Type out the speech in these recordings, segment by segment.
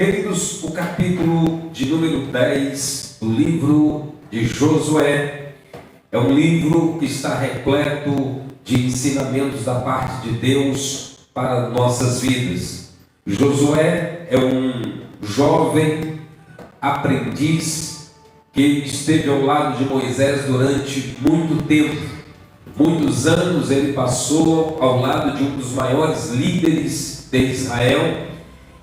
Queridos, o capítulo de número 10 do livro de Josué é um livro que está repleto de ensinamentos da parte de Deus para nossas vidas. Josué é um jovem aprendiz que esteve ao lado de Moisés durante muito tempo. Muitos anos ele passou ao lado de um dos maiores líderes de Israel,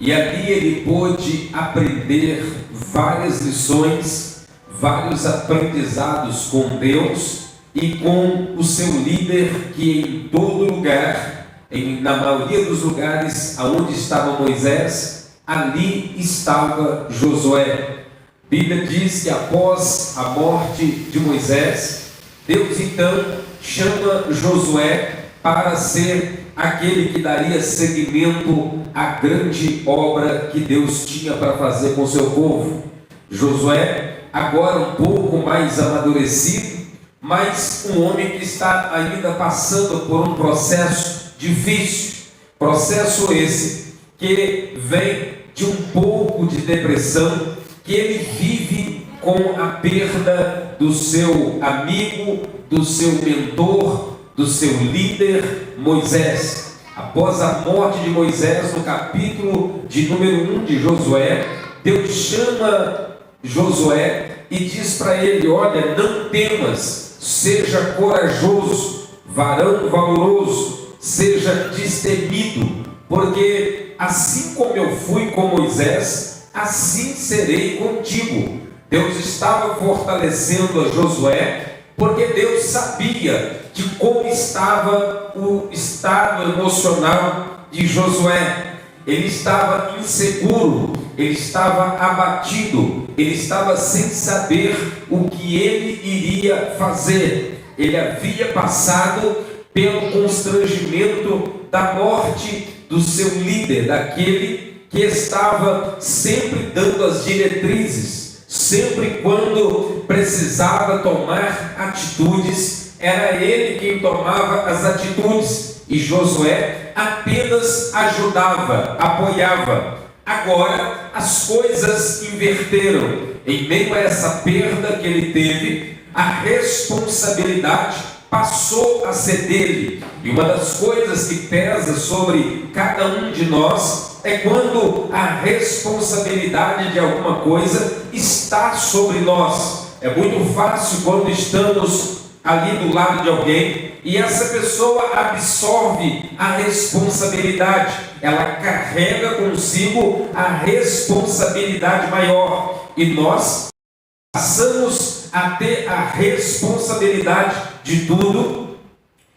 e ali ele pôde aprender várias lições, vários aprendizados com Deus e com o seu líder, que em todo lugar, na maioria dos lugares aonde estava Moisés, ali estava Josué. A Bíblia diz que após a morte de Moisés, Deus então chama Josué para ser aquele que daria seguimento à grande obra que Deus tinha para fazer com o seu povo. Josué, agora um pouco mais amadurecido, mas um homem que está ainda passando por um processo difícil, processo esse que vem de um pouco de depressão, que ele vive com a perda do seu amigo, do seu mentor, do seu líder Moisés. Após a morte de Moisés, no capítulo de número 1 de Josué, Deus chama Josué e diz para ele: olha, não temas, seja corajoso, varão valoroso, seja destemido, porque assim como eu fui com Moisés, assim serei contigo. Deus estava fortalecendo a Josué, porque Deus sabia de como estava o estado emocional de Josué. Ele estava inseguro, ele estava abatido, ele estava sem saber o que ele iria fazer. Ele havia passado pelo constrangimento da morte do seu líder, daquele que estava sempre dando as diretrizes. Sempre quando precisava tomar atitudes, era ele quem tomava as atitudes, e Josué apenas ajudava, apoiava. Agora as coisas inverteram. Em meio a essa perda que ele teve, a responsabilidade passou a ser dele. E uma das coisas que pesa sobre cada um de nós é quando a responsabilidade de alguma coisa está sobre nós. É muito fácil quando estamos ali do lado de alguém e essa pessoa absorve a responsabilidade, ela carrega consigo a responsabilidade maior, e nós passamos a ter a responsabilidade de tudo.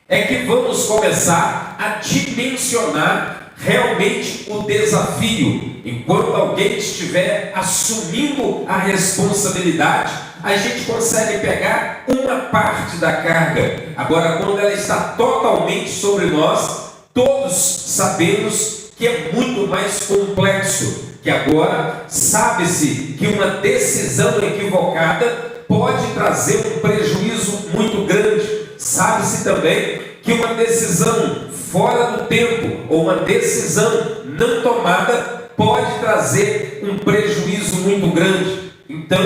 É que vamos começar a dimensionar realmente o desafio. Enquanto alguém estiver assumindo a responsabilidade, a gente consegue pegar uma parte da carga. Agora, quando ela está totalmente sobre nós, todos sabemos que é muito mais complexo, que agora sabe-se que uma decisão equivocada pode trazer um prejuízo muito grande. Sabe-se também que uma decisão fora do tempo ou uma decisão não tomada pode trazer um prejuízo muito grande. Então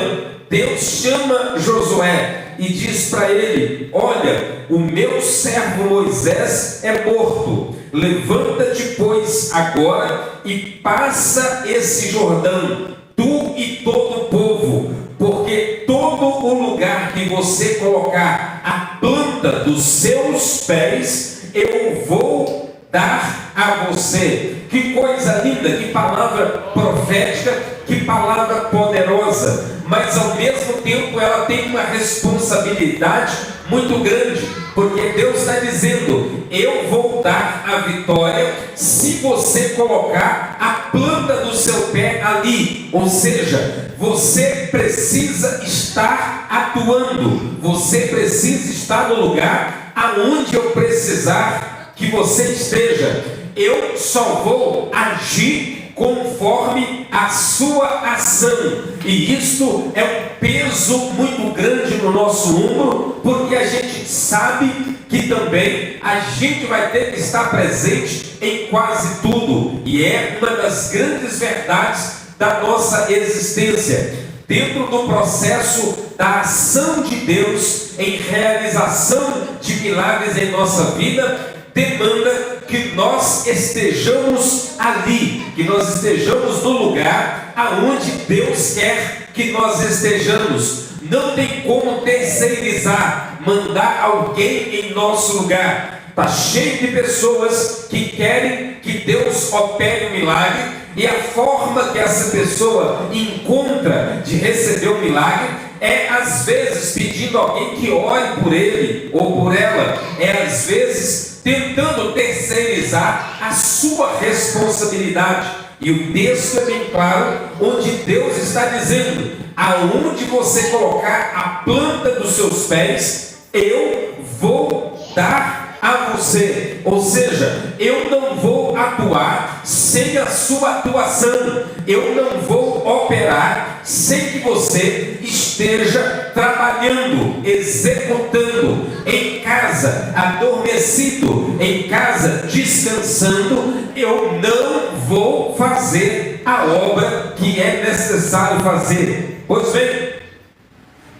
Deus chama Josué e diz para ele: olha, o meu servo Moisés é morto, levanta-te pois agora e passa esse Jordão, tu e todo o povo, porque todo o lugar que você colocar a planta dos seus pés, eu vou dar a você. Que coisa linda, que palavra profética, que palavra poderosa, mas ao mesmo tempo ela tem uma responsabilidade muito grande, porque Deus está dizendo: eu vou dar a vitória se você colocar a planta do seu pé ali. Ou seja, você precisa estar atuando, você precisa estar no lugar aonde eu precisar que você esteja. Eu só vou agir conforme a sua ação, e isto é um peso muito grande no nosso ombro, porque a gente sabe que também a gente vai ter que estar presente em quase tudo, e é uma das grandes verdades da nossa existência, dentro do processo da ação de Deus em realização de milagres em nossa vida, demanda que nós estejamos ali, que nós estejamos no lugar aonde Deus quer que nós estejamos. Não tem como terceirizar, mandar alguém em nosso lugar. Está cheio de pessoas que querem que Deus opere um milagre, e a forma que essa pessoa encontra de receber o milagre é às vezes pedindo alguém que ore por ele ou por ela, é às vezes tentando terceirizar a sua responsabilidade. E o texto é bem claro, onde Deus está dizendo: aonde você colocar a planta dos seus pés, eu vou dar a você. Ou seja, eu não vou atuar sem a sua atuação, eu não vou operar sem que você esteja trabalhando, executando, em casa, adormecido, em casa, descansando. Eu não vou fazer a obra que é necessário fazer. Pois bem,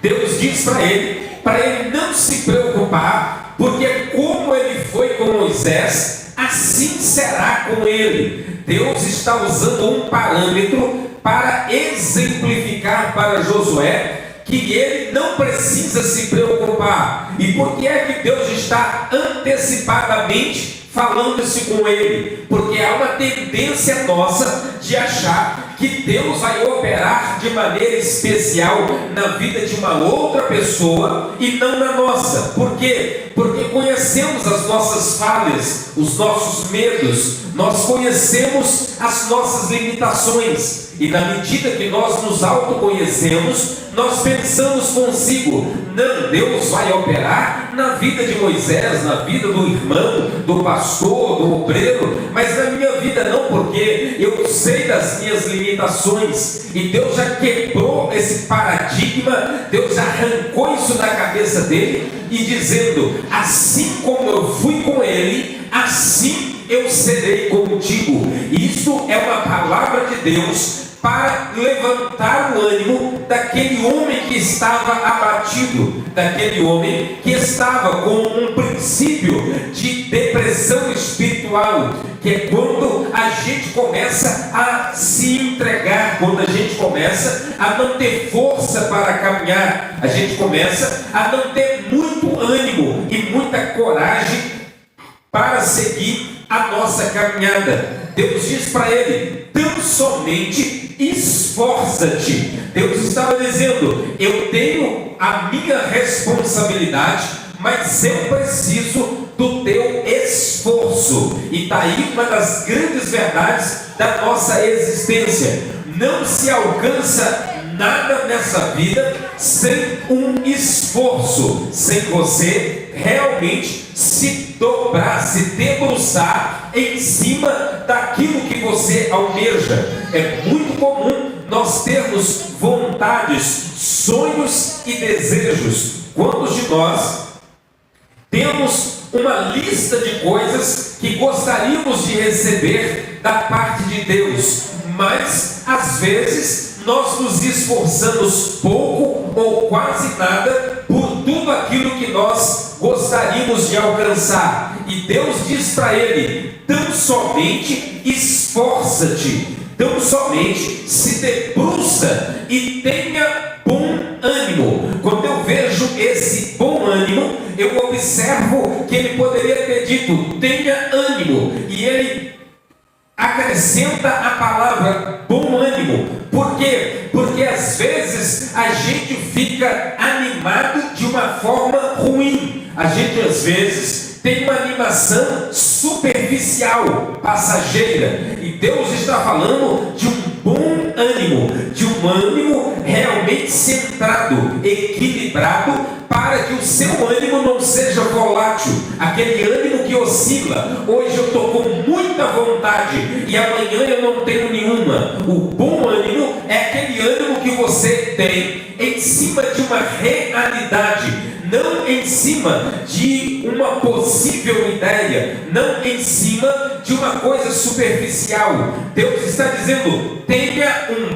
Deus diz para ele não se preocupar, porque como ele foi com Moisés, assim será com ele. Deus está usando um parâmetro para exemplificar para Josué que ele não precisa se preocupar. E por que é que Deus está antecipadamente falando isso com ele? Porque há uma tendência nossa de achar que Deus vai operar de maneira especial na vida de uma outra pessoa e não na nossa. Por quê? Porque conhecemos as nossas falhas, os nossos medos, nós conhecemos as nossas limitações, e na medida que nós nos autoconhecemos, nós pensamos consigo: não, Deus vai operar na vida de Moisés, na vida do irmão, do pastor, do obreiro, mas na minha vida não, porque eu sei das minhas limitações. E Deus já quebrou esse paradigma, Deus já arrancou isso da cabeça dele, e dizendo: assim como eu fui com ele, assim eu serei contigo. Isso é uma palavra de Deus para levantar o ânimo daquele homem que estava abatido, daquele homem que estava com um princípio de depressão espiritual, que é quando a gente começa a se entregar, quando a gente começa a não ter força para caminhar, a gente começa a não ter muito ânimo e muita coragem para seguir a nossa caminhada. Deus diz para ele: tão somente esforça-te. Deus estava dizendo: eu tenho a minha responsabilidade, mas eu preciso do teu esforço. E está aí uma das grandes verdades da nossa existência: não se alcança nada nessa vida sem um esforço, sem você realmente se dobrar, se debruçar em cima daquilo que você almeja. É muito comum nós termos vontades, sonhos e desejos. Quantos de nós temos uma lista de coisas que gostaríamos de receber da parte de Deus, mas às vezes nós nos esforçamos pouco ou quase nada por tudo aquilo que nós gostaríamos de alcançar? E Deus diz para ele: tão somente esforça-te, tão somente se debruça e tenha bom ânimo. Quando eu vejo esse bom ânimo, eu observo que ele poderia ter dito: tenha ânimo, e ele acrescenta a palavra bom ânimo. Por quê? Porque às vezes a gente fica animado de uma forma ruim. A gente às vezes tem uma animação superficial, passageira. E Deus está falando de um bom ânimo, de um ânimo realmente centrado, equilibrado, para que o seu ânimo não seja volátil, aquele ânimo que oscila. Hoje eu estou com muita vontade e amanhã eu não tenho nenhuma. O bom ânimo é aquele ânimo que você tem em cima de uma realidade, não em cima de uma possível ideia, não em cima de uma coisa superficial. Deus está dizendo: tenha um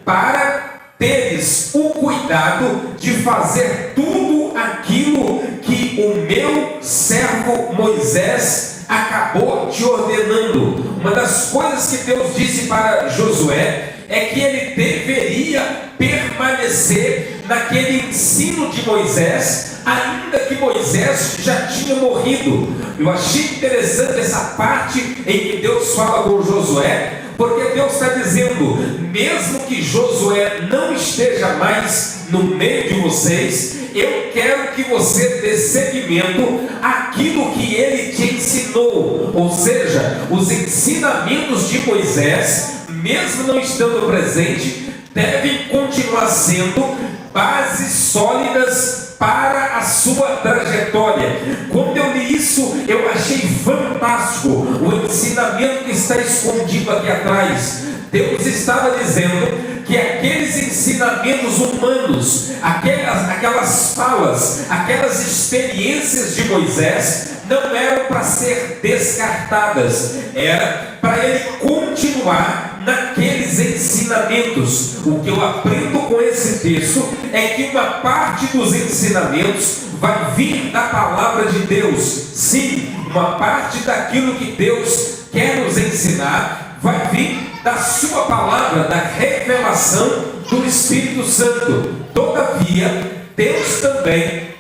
para teres o cuidado de fazer tudo aquilo que o meu servo Moisés acabou te ordenando. Uma das coisas que Deus disse para Josué é que ele deveria permanecer naquele ensino de Moisés, ainda que Moisés já tinha morrido. Eu achei interessante essa parte em que Deus fala com Josué, porque Deus está dizendo, mesmo que Josué não esteja mais no meio de vocês, eu quero que você dê seguimento àquilo que ele te ensinou. Ou seja, os ensinamentos de Moisés, mesmo não estando presente, devem continuar sendo bases sólidas para a sua trajetória. Quando eu li isso, eu achei fantástico o ensinamento que está escondido aqui atrás. Deus estava dizendo que aqueles ensinamentos humanos, aquelas falas, aquelas experiências de Moisés não eram para ser descartadas, era para ele continuar naqueles ensinamentos. O que eu aprendo com esse texto é que uma parte dos ensinamentos vai vir da palavra de Deus. Sim, uma parte daquilo que Deus quer nos ensinar vai vir da sua palavra, da revelação do Espírito Santo. Todavia, Deus também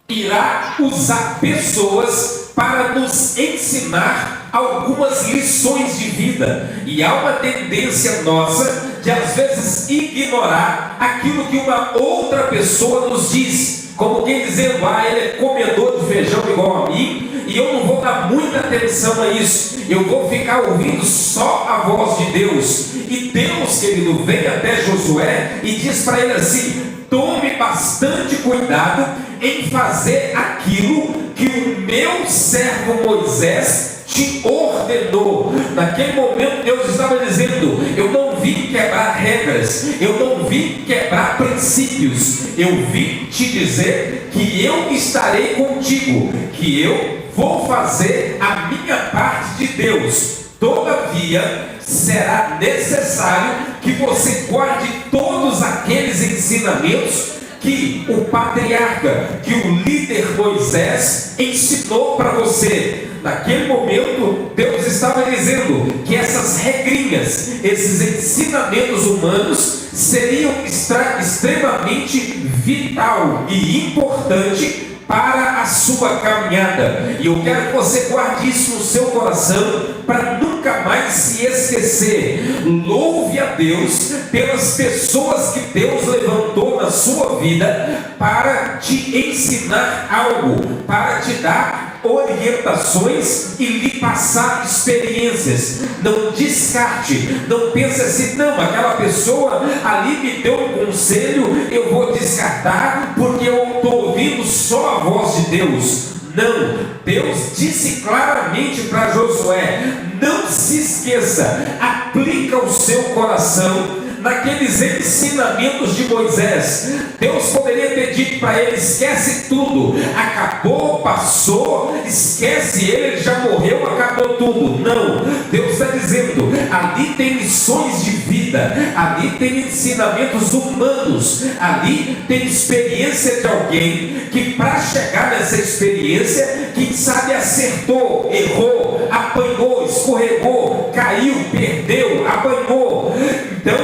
irá usar pessoas para nos ensinar algumas lições de vida, e há uma tendência nossa de às vezes ignorar aquilo que uma outra pessoa nos diz, como quem dizendo, ele é comedor de feijão igual a mim, e eu não vou dar muita atenção a isso, eu vou ficar ouvindo só a voz de Deus. E Deus, querido, vem até Josué e diz para ele assim: tome bastante cuidado em fazer aquilo que o meu servo Moisés te ordenou. Naquele momento Deus estava dizendo: eu não vim quebrar regras, eu não vim quebrar princípios, eu vim te dizer que eu estarei contigo, que eu vou fazer a minha parte de Deus. Todavia, será necessário que você guarde todos aqueles ensinamentos que o patriarca, que o líder Moisés ensinou para você. Naquele momento, Deus estava dizendo que essas regrinhas, esses ensinamentos humanos seriam extremamente vital e importante para a sua caminhada. E eu quero que você guarde isso no seu coração para nunca mais se esquecer. Louve a Deus pelas pessoas que Deus levantou na sua vida para te ensinar algo, para te dar orientações e lhe passar experiências. Não descarte, não pense assim: não, aquela pessoa ali me deu um conselho, eu vou descartar porque eu estou ouvindo só a voz de Deus. Não, Deus disse claramente para Josué: não se esqueça, aplica o seu coração naqueles ensinamentos de Moisés. Deus poderia ter dito para ele: esquece tudo, acabou, passou, esquece ele já morreu, acabou tudo. Não, Deus está dizendo: ali tem lições de vida, ali tem ensinamentos humanos, ali tem experiência de alguém que, para chegar nessa experiência, quem sabe acertou, errou, apanhou, escorregou, caiu, perdeu, apanhou. Então,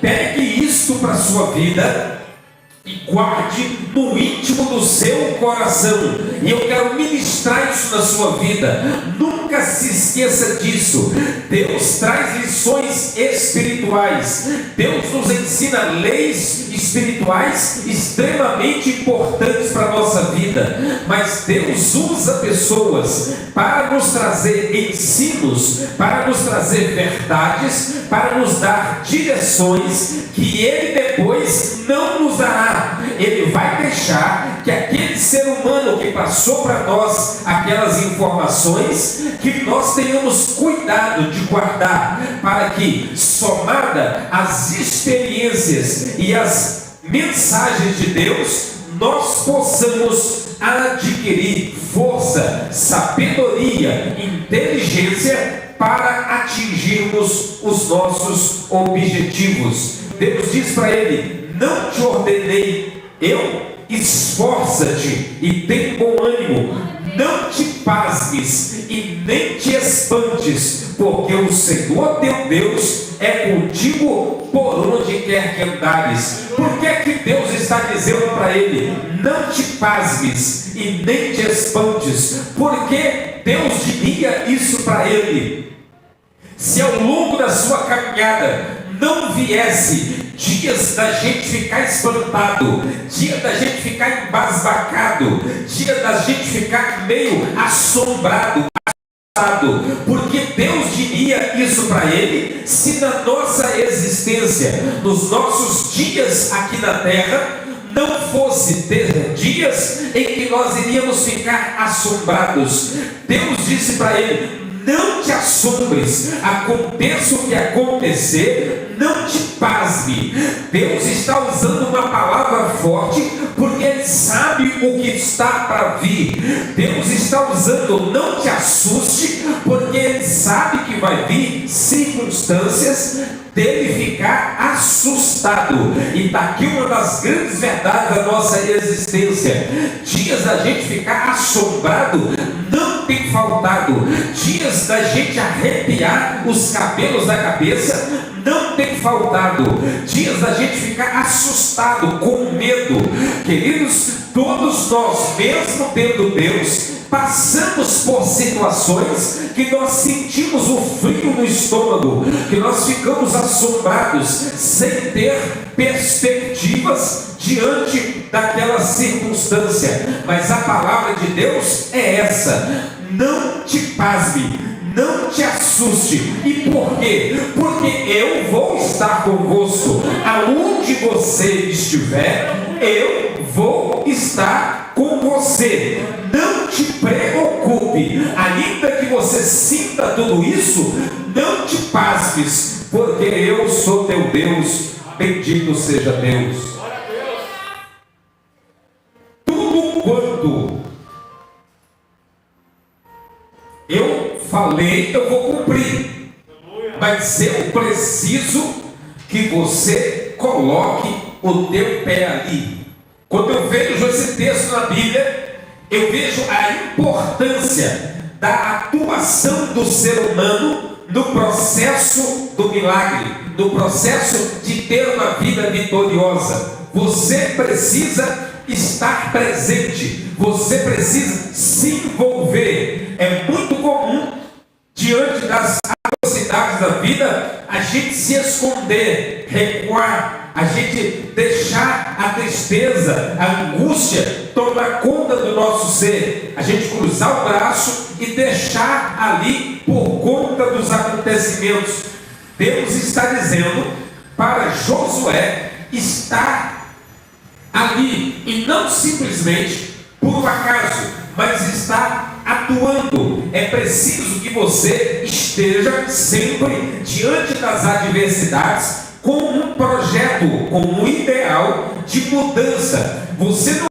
pegue isto para a sua vida e guarde no íntimo do seu coração. E eu quero ministrar isso na sua vida. Nunca se esqueça disso. Deus traz lições espirituais. Deus nos ensina leis espirituais extremamente importantes para a nossa vida. Mas Deus usa pessoas para nos trazer ensinos, para nos trazer verdades, para nos dar direções que Ele depois não nos dará. Ele vai deixar que aquele ser humano que passou para nós aquelas informações, que nós tenhamos cuidado de guardar, para que, somada às experiências e às mensagens de Deus, nós possamos adquirir força, sabedoria, inteligência para atingirmos os nossos objetivos. Deus diz para ele: não te ordenei eu? Esforça-te e tem bom ânimo, não te pasmes e nem te espantes, porque o Senhor teu Deus é contigo por onde quer que andares. Por que que Deus está dizendo para ele: não te pasmes e nem te espantes? Porque Deus diria isso para ele se ao longo da sua caminhada não viesse dias da gente ficar espantado, dia da gente ficar embasbacado, dia da gente ficar meio assombrado, porque Deus diria isso para ele se na nossa existência, nos nossos dias aqui na terra, não fosse ter dias em que nós iríamos ficar assombrados. Deus disse para ele: não te assombres, aconteça o que acontecer, não te pasme. Deus está usando uma palavra forte, porque Ele sabe o que está para vir. Deus está usando não te assuste, porque Ele sabe que vai vir circunstâncias dele ficar assustado. E está aqui uma das grandes verdades da nossa existência: dias da gente ficar assombrado não tem faltado, dias da gente arrepiar os cabelos da cabeça não tem faltado, dias da gente ficar assustado, com medo. Queridos, todos nós, mesmo tendo Deus, passamos por situações que nós sentimos o frio no estômago, que nós ficamos assombrados, sem ter perspectivas diante daquela circunstância. Mas a palavra de Deus é essa: não te pasme, não te assuste. E por quê? Porque eu vou estar convosco. Aonde você estiver, eu vou estar com você. Não te preocupe, ainda que você sinta tudo isso, não te pasmes, porque eu sou teu Deus. Bendito seja Deus. Tudo quanto eu falei, eu vou cumprir, mas eu preciso que você coloque o teu pé ali. Quando eu vejo esse texto na Bíblia, eu vejo a importância da atuação do ser humano no processo do milagre, no processo de ter uma vida vitoriosa. Você precisa estar presente, você precisa se envolver. É muito comum, diante das adversidades da vida, a gente se esconder, recuar, a gente deixar a tristeza, a angústia tomar conta do nosso ser, a gente cruzar o braço e deixar ali por conta dos acontecimentos. Deus está dizendo para Josué estar ali, e não simplesmente por um acaso, mas está atuando. É preciso que você esteja sempre diante das adversidades com um projeto, com um ideal de mudança. Você não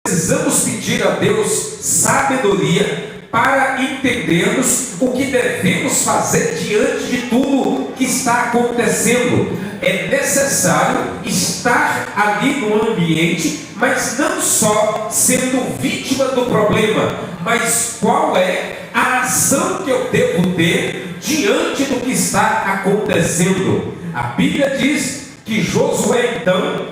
precisamos pedir a Deus sabedoria para entendermos o que devemos fazer diante de tudo que está acontecendo. É necessário estar ali no ambiente, mas não só sendo vítima do problema, mas qual é a ação que eu devo ter diante do que está acontecendo. A Bíblia diz que Josué então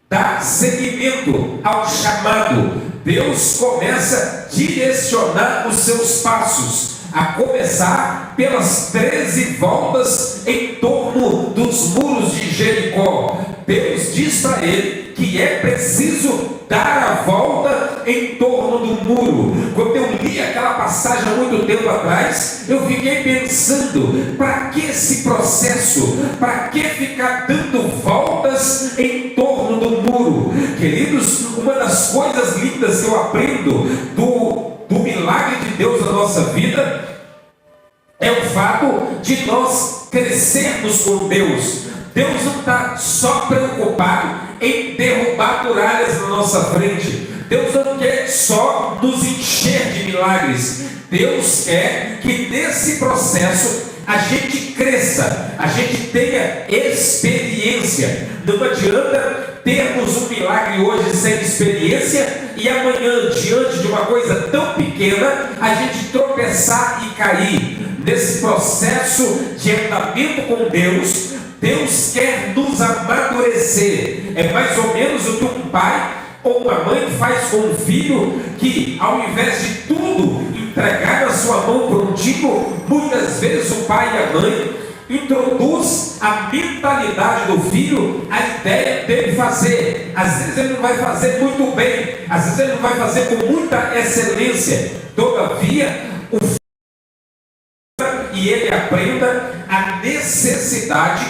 dá seguimento ao chamado. Deus começa a direcionar os seus passos, a começar pelas 13 voltas em torno dos muros de Jericó. Deus diz para ele que é preciso dar a volta em torno do muro. Quando eu li aquela passagem há muito tempo atrás, eu fiquei pensando: para que esse processo? Para que ficar dando voltas em torno do muro? Queridos, uma das coisas lindas que eu aprendo do milagre de Deus na nossa vida é o fato de nós crescermos com Deus. Deus não está só preocupado em derrubar muralhas na nossa frente. Deus não quer só nos encher de milagres. Deus quer que nesse processo a gente cresça, a gente tenha experiência. Não adianta termos um milagre hoje sem experiência e amanhã, diante de uma coisa tão pequena, a gente tropeçar e cair. Nesse processo de andamento com Deus, Deus quer nos amadurecer. É mais ou menos o que um pai ou uma mãe faz com um filho, que ao invés de tudo entregar na sua mão prontinho, muitas vezes o pai e a mãe introduz a mentalidade do filho, a ideia dele fazer. Às vezes ele não vai fazer muito bem, às vezes ele não vai fazer com muita excelência, todavia o filho, e ele aprenda a necessidade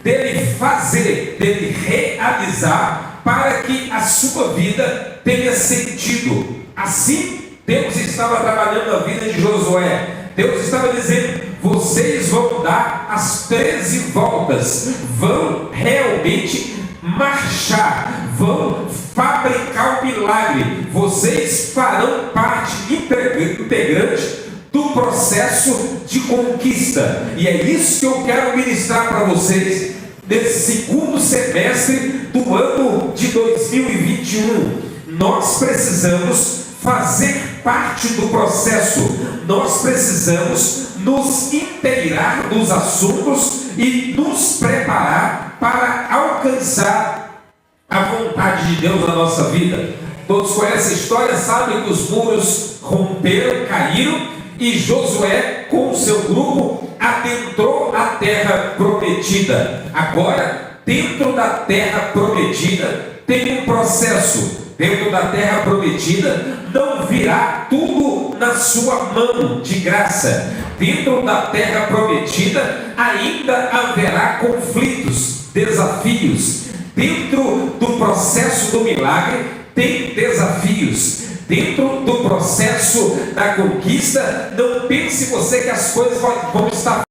dele fazer, dele realizar, para que a sua vida tenha sentido. Assim Deus estava trabalhando na vida de Josué. Deus estava dizendo: vocês vão dar as 13 voltas, vão realmente marchar, vão fabricar um milagre, vocês farão parte integrante do processo de conquista. E é isso que eu quero ministrar para vocês nesse segundo semestre do ano de 2021. Nós precisamos fazer parte do processo, nós precisamos nos inteirar dos assuntos e nos preparar para alcançar a vontade de Deus na nossa vida. Todos conhecem a história, sabem que os muros romperam, caíram, e Josué com o seu grupo adentrou a terra prometida. Agora, dentro da terra prometida tem um processo. Dentro da terra prometida não virá tudo na sua mão de graça. Dentro da terra prometida ainda haverá conflitos, desafios. Dentro do processo do milagre tem desafios. Dentro do processo da conquista, não pense você que as coisas vão estar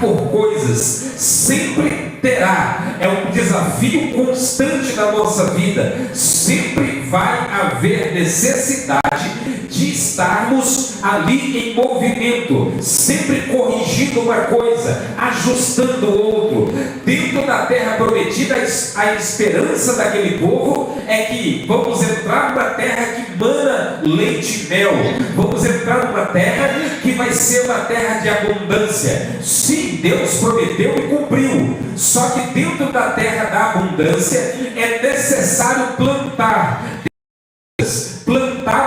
por coisas, sempre terá. É um desafio constante na nossa vida. Sempre vai haver necessidade de estarmos ali em movimento, sempre corrigindo uma coisa, ajustando outro. Dentro da terra prometida, a esperança daquele povo é que vamos entrar numa terra que mana leite e mel. Vamos entrar numa terra que vai ser uma terra de abundância. Sim, Deus prometeu e cumpriu. Só que dentro da terra da abundância é necessário plantar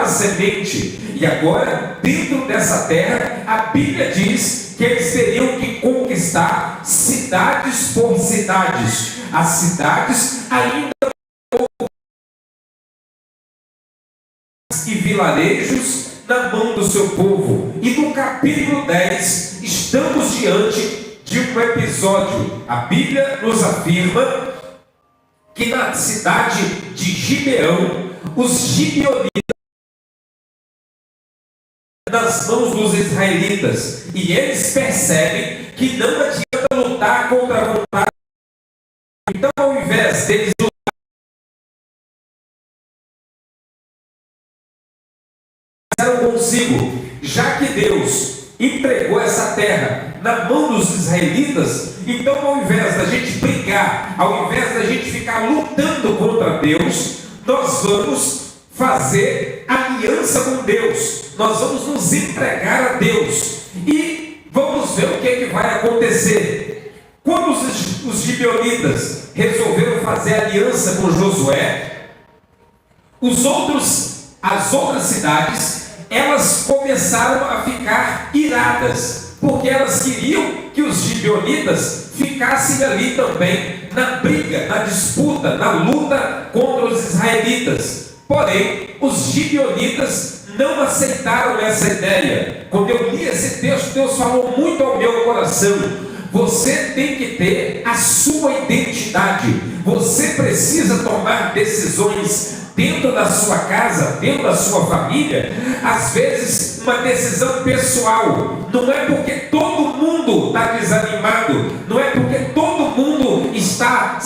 a semente. E agora, dentro dessa terra, a Bíblia diz que eles teriam que conquistar cidades por cidades. As cidades ainda e vilarejos na mão do seu povo. E no capítulo 10 estamos diante de um episódio. A Bíblia nos afirma que na cidade de Gibeão, os gibeonitas nas mãos dos israelitas, e eles percebem que não adianta lutar contra a vontade. Então, ao invés deles lutarem consigo, já que Deus entregou essa terra na mão dos israelitas, então ao invés da gente brigar, ao invés da gente ficar lutando contra Deus, nós vamos fazer aliança com Deus, nós vamos nos entregar a Deus e vamos ver o que é que vai acontecer. Quando os gibeonitas resolveram fazer aliança com Josué, as outras cidades, elas começaram a ficar iradas, porque elas queriam que os gibeonitas ficassem ali também na briga, na disputa, na luta contra os israelitas. Porém, os gibeonitas não aceitaram essa ideia. Quando eu li esse texto, Deus falou muito ao meu coração: você tem que ter a sua identidade, você precisa tomar decisões dentro da sua casa, dentro da sua família, às vezes uma decisão pessoal. Não é porque todo mundo está desanimado, não é porque todo mundo está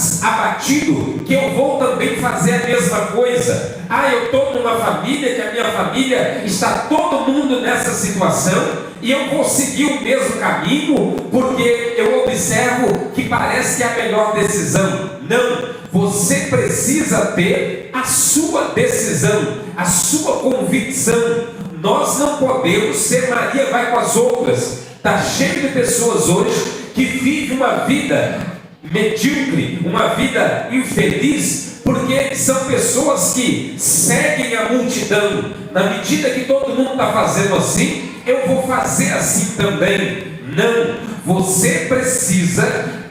fazer a mesma coisa. Eu estou numa família que a minha família está todo mundo nessa situação e eu vou seguir o mesmo caminho porque eu observo que parece que é a melhor decisão. Não, você precisa ter a sua decisão, a sua convicção. Nós não podemos ser Maria vai com as outras. Está cheio de pessoas hoje que vivem uma vida medíocre, uma vida infeliz, porque são pessoas que seguem a multidão. Na medida que todo mundo está fazendo assim, eu vou fazer assim também. Não, você precisa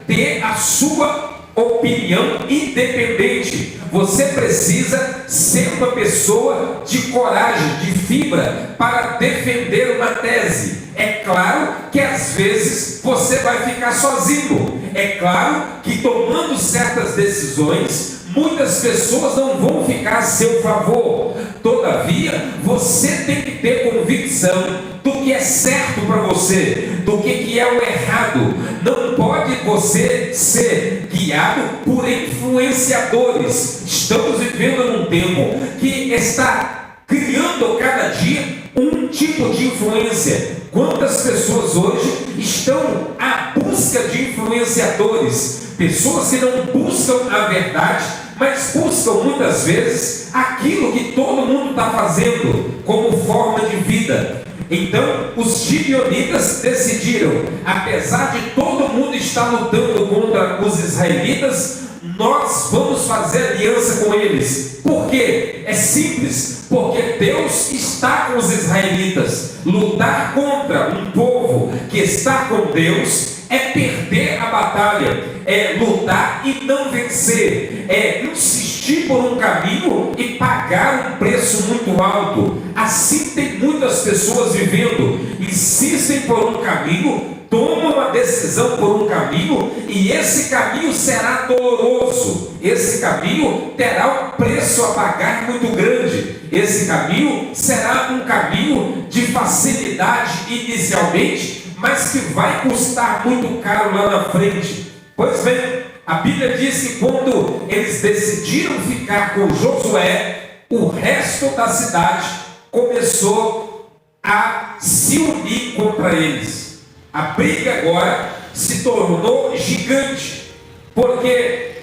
ter a sua opinião independente. Você precisa ser uma pessoa de coragem, de fibra, para defender uma tese. É claro que às vezes você vai ficar sozinho. É claro que tomando certas decisões, muitas pessoas não vão ficar a seu favor. Todavia, você tem que ter convicção do que é certo para você, do que é o errado. Não pode você ser guiado por influenciadores. Estamos vivendo num tempo que está criando cada dia um tipo de influência. Quantas pessoas hoje estão à busca de influenciadores? Pessoas que não buscam a verdade, mas buscam muitas vezes aquilo que todo mundo está fazendo como forma de vida. Então, os gibeonitas decidiram, apesar de todo mundo estar lutando contra os israelitas, nós vamos fazer aliança com eles. Por quê? É simples, porque Deus está com os israelitas. Lutar contra um povo que está com Deus é perder a batalha, é lutar e não vencer, é insistir por um caminho e pagar um preço muito alto. Assim tem muitas pessoas vivendo, insistem por um caminho, tomam uma decisão por um caminho e esse caminho será doloroso, esse caminho terá um preço a pagar muito grande, esse caminho será um caminho de facilidade inicialmente, mas que vai custar muito caro lá na frente. Pois bem, a Bíblia diz que quando eles decidiram ficar com Josué, o resto da cidade começou a se unir contra eles. A briga agora se tornou gigante, porque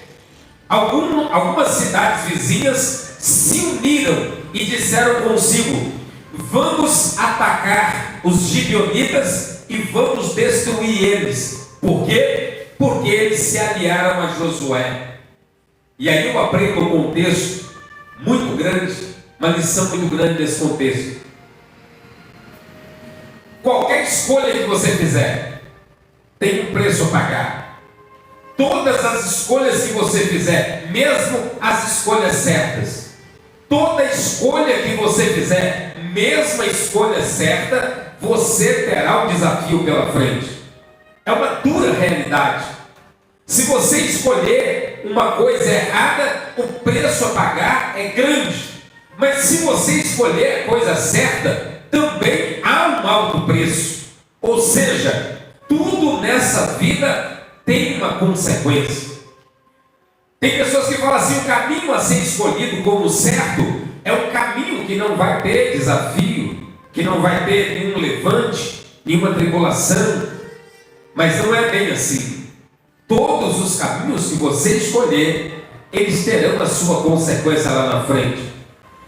algumas cidades vizinhas se uniram e disseram consigo: vamos atacar os gibeonitas e vamos destruir eles. Por quê? Porque eles se aliaram a Josué. E aí eu aprendo um contexto muito grande, uma lição muito grande nesse contexto. Qualquer escolha que você fizer tem um preço a pagar. Todas as escolhas que você fizer, mesmo as escolhas certas, toda escolha que você fizer, mesmo a escolha certa, você terá um desafio pela frente. É uma dura realidade. Se você escolher uma coisa errada, o preço a pagar é grande. Mas se você escolher a coisa certa, também há um alto preço. Ou seja, tudo nessa vida tem uma consequência. Tem pessoas que falam assim: o caminho a ser escolhido como certo é um caminho que não vai ter desafio, que não vai ter nenhum levante, nenhuma tribulação. Mas não é bem assim. Todos os caminhos que você escolher, eles terão a sua consequência lá na frente.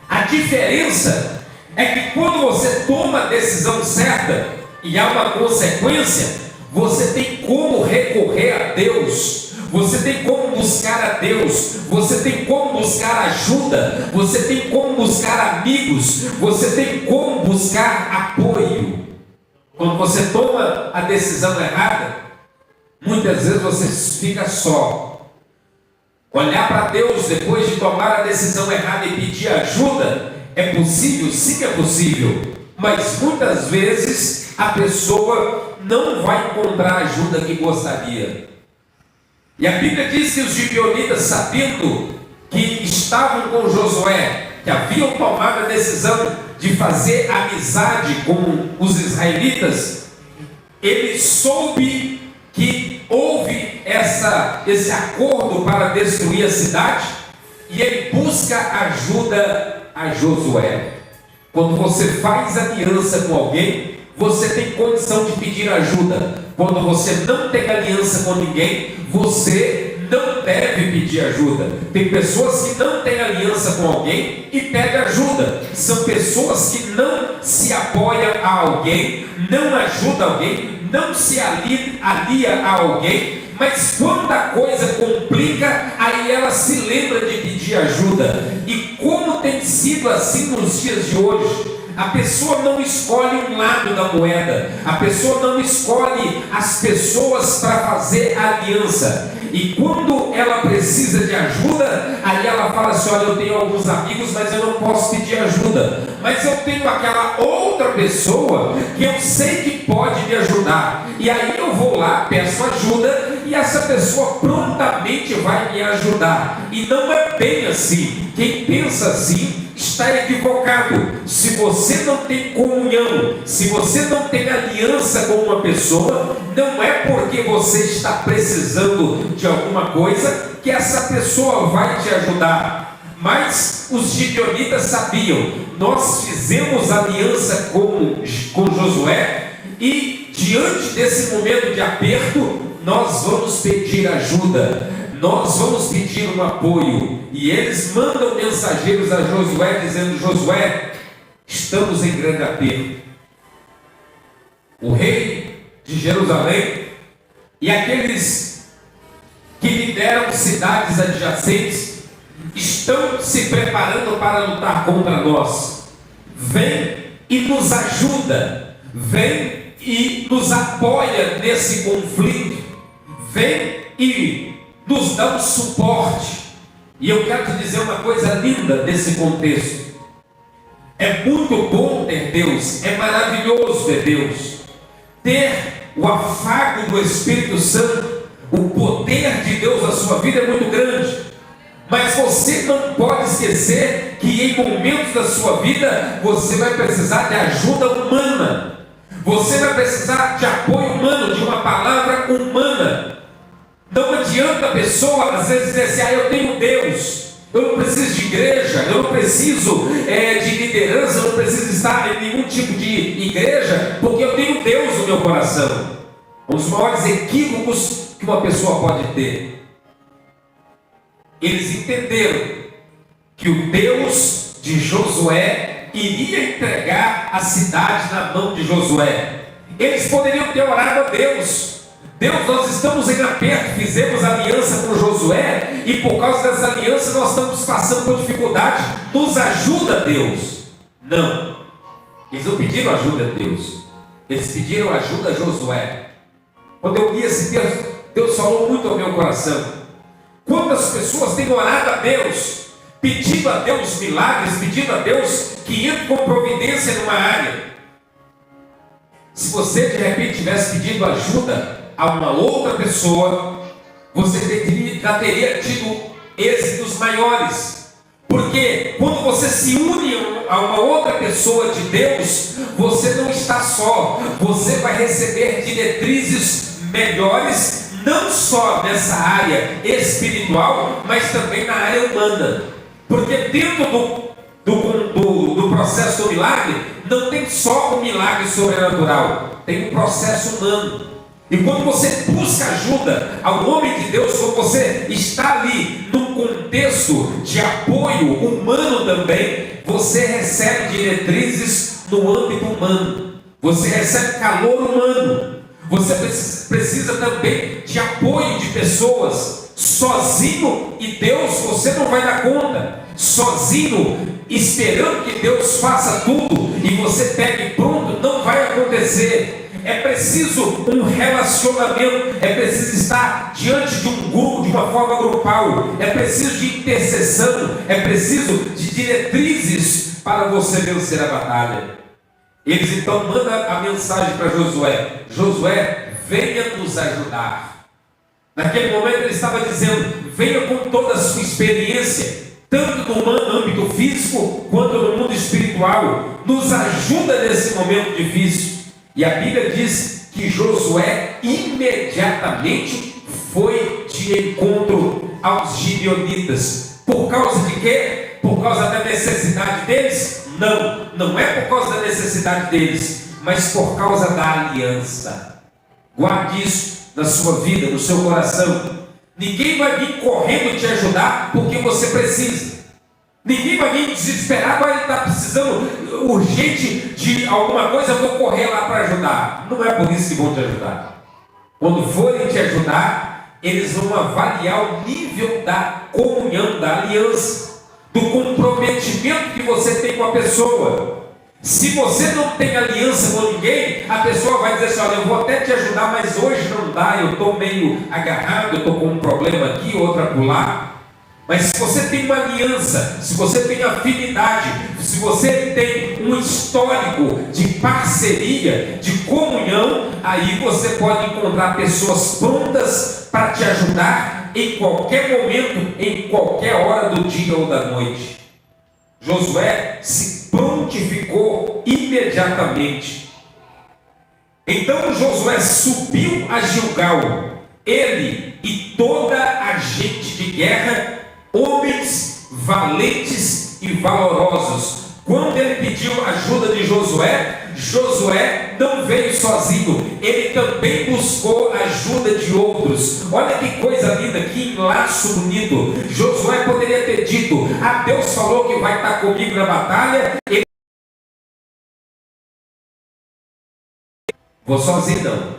A diferença é que quando você toma a decisão certa e há uma consequência, você tem como recorrer a Deus, você tem como buscar a Deus, você tem como buscar ajuda, você tem como buscar amigos, você tem como buscar apoio. Quando você toma a decisão errada, muitas vezes você fica só. Olhar para Deus depois de tomar a decisão errada e pedir ajuda é possível? Sim, é possível. Mas muitas vezes a pessoa não vai encontrar a ajuda que gostaria. E a Bíblia diz que os gibeonitas, sabendo que estavam com Josué, que haviam tomado a decisão de fazer amizade com os israelitas, ele soube que houve esse acordo para destruir a cidade, e ele busca ajuda a Josué. Quando você faz aliança com alguém, você tem condição de pedir ajuda. Quando você não tem aliança com ninguém, você não deve pedir ajuda. Tem pessoas que não têm aliança com alguém e pedem ajuda. São pessoas que não se apoiam a alguém, não ajudam alguém, não se alia a alguém, mas quando a coisa complica, aí ela se lembra de pedir ajuda. E como tem sido assim nos dias de hoje, a pessoa não escolhe um lado da moeda, a pessoa não escolhe as pessoas para fazer aliança. E quando ela precisa de ajuda, aí ela fala assim: olha, eu tenho alguns amigos, mas eu não posso pedir ajuda. Mas eu tenho aquela outra pessoa que eu sei que pode me ajudar. E aí eu vou lá, peço ajuda, e essa pessoa prontamente vai me ajudar. E não é bem assim. Quem pensa assim está equivocado. Se você não tem comunhão, se você não tem aliança com uma pessoa, não é porque você está precisando de alguma coisa que essa pessoa vai te ajudar. Mas os gibeonitas sabiam: nós fizemos aliança com Josué, e diante desse momento de aperto, nós vamos pedir ajuda, nós vamos pedir um apoio. E eles mandam mensageiros a Josué dizendo: Josué, estamos em grande aperto. O rei de Jerusalém e aqueles que lideram cidades adjacentes estão se preparando para lutar contra nós. Vem e nos ajuda, vem e nos apoia nesse conflito, vem e nos dá um suporte. E eu quero te dizer uma coisa linda nesse contexto: é muito bom ter Deus, é maravilhoso ter Deus, ter o afago do Espírito Santo, o poder de Deus na sua vida é muito grande. Mas você não pode esquecer que em momentos da sua vida você vai precisar de ajuda humana, você vai precisar de apoio humano, de uma palavra humana. Não adianta a pessoa às vezes dizer assim: eu tenho Deus, eu não preciso de igreja, eu não preciso de liderança, eu não preciso estar em nenhum tipo de igreja, porque eu tenho Deus no meu coração. Um dos maiores equívocos que uma pessoa pode ter. Eles entenderam que o Deus de Josué iria entregar a cidade na mão de Josué. Eles poderiam ter orado a Deus: Deus, nós estamos em aperto, fizemos aliança com Josué, e por causa dessa aliança nós estamos passando por dificuldade, nos ajuda, Deus. Não, eles não pediram ajuda a Deus, eles pediram ajuda a Josué. Quando eu li esse texto, Deus falou muito ao meu coração. Quantas pessoas têm orado a Deus, pedindo a Deus milagres, pedindo a Deus que entre com providência numa área. Se você de repente tivesse pedido ajuda a uma outra pessoa, você já teria tido êxitos maiores. Porque quando você se une a uma outra pessoa de Deus, você não está só, você vai receber diretrizes melhores, não só nessa área espiritual, mas também na área humana. Porque dentro do processo do milagre, não tem só o milagre sobrenatural, tem um processo humano. E quando você busca ajuda ao homem de Deus, quando você está ali num contexto de apoio humano também, você recebe diretrizes no âmbito humano, você recebe calor humano, você precisa também de apoio de pessoas. Sozinho e Deus você não vai dar conta, sozinho esperando que Deus faça tudo e você pegue pronto, não vai acontecer. É preciso um relacionamento, é preciso estar diante de um grupo, de uma forma grupal, é preciso de intercessão, é preciso de diretrizes para você vencer a batalha. Eles então mandam a mensagem para Josué: Josué, venha nos ajudar. Naquele momento ele estava dizendo: venha com toda a sua experiência, tanto no âmbito físico quanto no mundo espiritual, nos ajuda nesse momento difícil. E a Bíblia diz que Josué imediatamente foi de encontro aos gibeonitas. Por causa de quê? Por causa da necessidade deles? Não, não é por causa da necessidade deles, mas por causa da aliança. Guarde isso na sua vida, no seu coração. Ninguém vai vir correndo te ajudar porque você precisa. Ninguém vai vir desesperado, ele está precisando urgente de alguma coisa, eu vou correr lá para ajudar. Não é por isso que vão te ajudar. Quando forem te ajudar, eles vão avaliar o nível da comunhão, da aliança, do comprometimento que você tem com a pessoa. Se você não tem aliança com ninguém, a pessoa vai dizer assim: olha, eu vou até te ajudar, mas hoje não dá, eu estou meio agarrado, eu estou com um problema aqui, outro acolá. Mas se você tem uma aliança, se você tem afinidade, se você tem um histórico de parceria, de comunhão, aí você pode encontrar pessoas prontas para te ajudar em qualquer momento, em qualquer hora do dia ou da noite. Josué se prontificou imediatamente. Então Josué subiu a Gilgal, ele e toda a gente de guerra, homens valentes e valorosos. Quando ele pediu ajuda de Josué, Josué não veio sozinho, ele também buscou ajuda de outros. Olha que coisa linda, que enlaço bonito. Josué poderia ter dito: ah, Deus falou que vai estar comigo na batalha, vou sozinho não,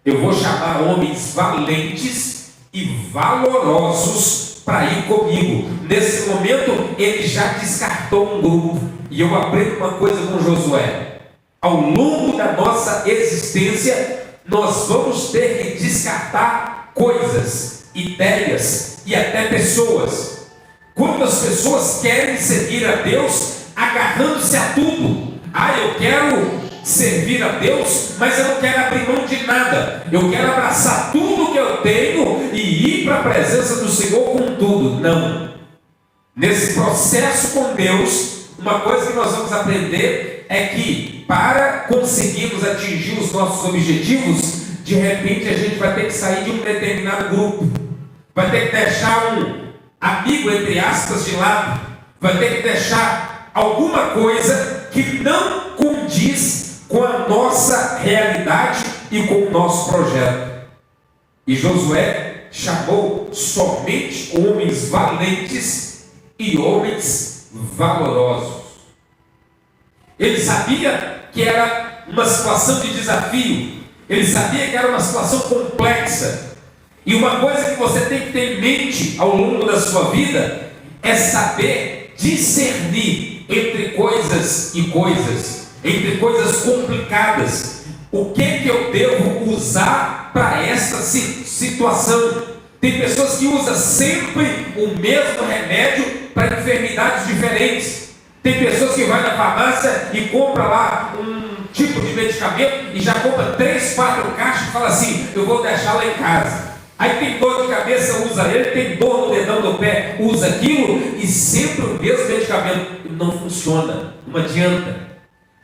eu vou chamar homens valentes e valorosos para ir comigo. Nesse momento ele já descartou um grupo. E eu aprendo uma coisa com Josué: ao longo da nossa existência nós vamos ter que descartar coisas, ideias e até pessoas. Quando as pessoas querem servir a Deus agarrando-se a tudo, ah, eu quero servir a Deus, mas eu não quero abrir mão de nada, eu quero abraçar tudo que eu tenho e ir para a presença do Senhor com tudo. Não. Nesse processo com Deus, uma coisa que nós vamos aprender é que para conseguirmos atingir os nossos objetivos, de repente a gente vai ter que sair de um determinado grupo, vai ter que deixar um amigo, entre aspas, de lado, vai ter que deixar alguma coisa que não condiz com a nossa realidade e com o nosso projeto. E Josué chamou somente homens valentes e homens valorosos. Ele sabia que era uma situação de desafio, ele sabia que era uma situação complexa. E uma coisa que você tem que ter em mente ao longo da sua vida é saber discernir entre coisas e coisas, entre coisas complicadas. O que eu devo usar para essa situação? Tem pessoas que usam sempre o mesmo remédio para enfermidades diferentes. Tem pessoas que vão na farmácia e compram lá um tipo de medicamento e já compra 3, 4 caixas e fala assim: eu vou deixar lá em casa. Aí tem dor de cabeça, usa ele, tem dor no dedão do pé, usa aquilo, e sempre o mesmo medicamento. Não funciona, não adianta.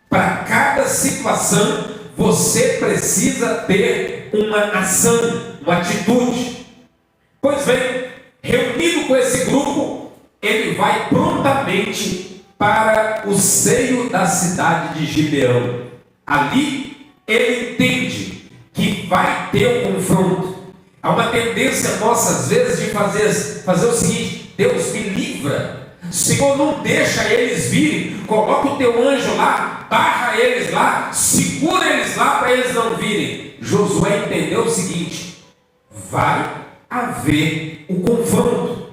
Para cada situação, você precisa ter uma ação, uma atitude. Pois bem, reunido com esse grupo, ele vai prontamente para o seio da cidade de Gibeão. Ali, ele entende que vai ter um confronto. Há uma tendência nossa, às vezes, de fazer o seguinte: Deus me livra, Senhor, não deixa eles virem, coloca o teu anjo lá, barra eles lá, segura eles lá para eles não virem. Josué entendeu o seguinte: vai haver o confronto.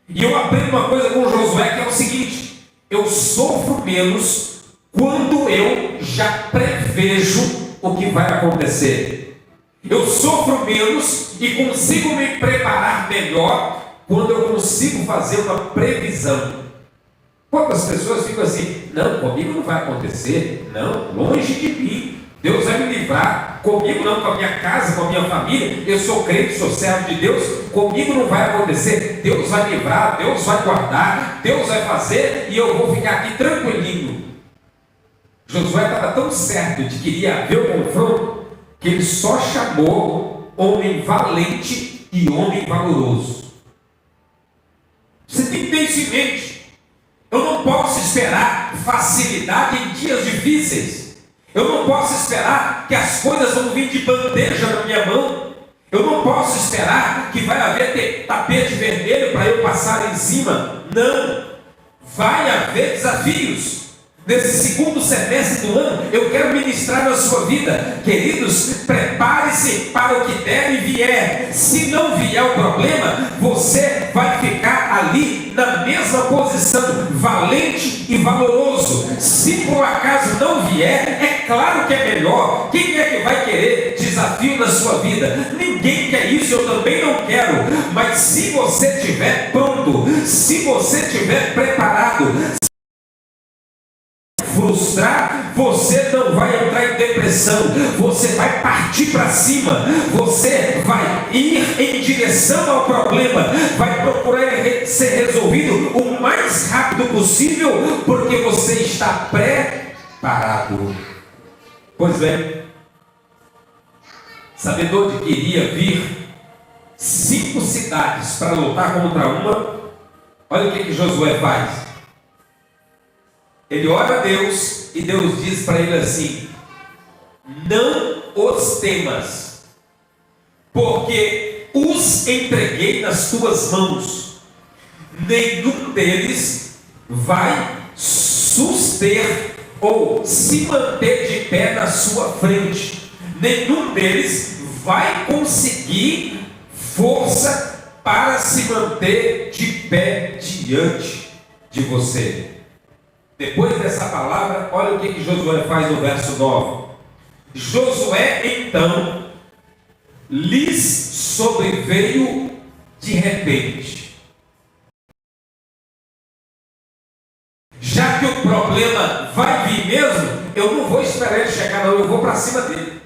E eu aprendo uma coisa com Josué, que é o seguinte: eu sofro menos quando eu já prevejo o que vai acontecer. Eu sofro menos e consigo me preparar melhor quando eu consigo fazer uma previsão. Quantas pessoas ficam assim: não, comigo não vai acontecer, não, longe de mim, Deus vai me livrar, comigo não, com a minha casa, com a minha família, eu sou crente, sou servo de Deus, comigo não vai acontecer, Deus vai me livrar, Deus vai guardar, Deus vai fazer e eu vou ficar aqui tranquilinho. Josué estava tão certo de que iria haver o confronto, que ele só chamou homem valente e homem valoroso. Você tem que ter isso em mente. Eu não posso esperar facilidade em dias difíceis. Eu não posso esperar que as coisas vão vir de bandeja na minha mão. Eu não posso esperar que vai haver tapete vermelho para eu passar em cima. Não. Vai haver desafios. Nesse segundo semestre do ano, eu quero ministrar na sua vida. Queridos, prepare-se para o que der e vier. Se não vier o problema, você vai ficar ali na mesma posição, valente e valoroso. Se por acaso não vier, é claro que é melhor. Quem é que vai querer desafio na sua vida? Ninguém quer isso, eu também não quero. Mas se você estiver pronto, se você estiver preparado, frustrar, você não vai entrar em depressão, você vai partir para cima, você vai ir em direção ao problema, vai procurar ser resolvido o mais rápido possível, porque você está preparado. Pois bem, sabedor de que iria vir 5 cidades para lutar contra uma, olha o que Josué faz. Ele ora a Deus e Deus diz para ele assim: não os temas, porque os entreguei nas tuas mãos. Nenhum deles vai suster ou se manter de pé na sua frente. Nenhum deles vai conseguir força para se manter de pé diante de você. Depois dessa palavra, olha o que Josué faz no verso 9. Josué então lhes sobreveio de repente. Já que o problema vai vir mesmo, eu não vou esperar ele chegar não, eu vou para cima dele.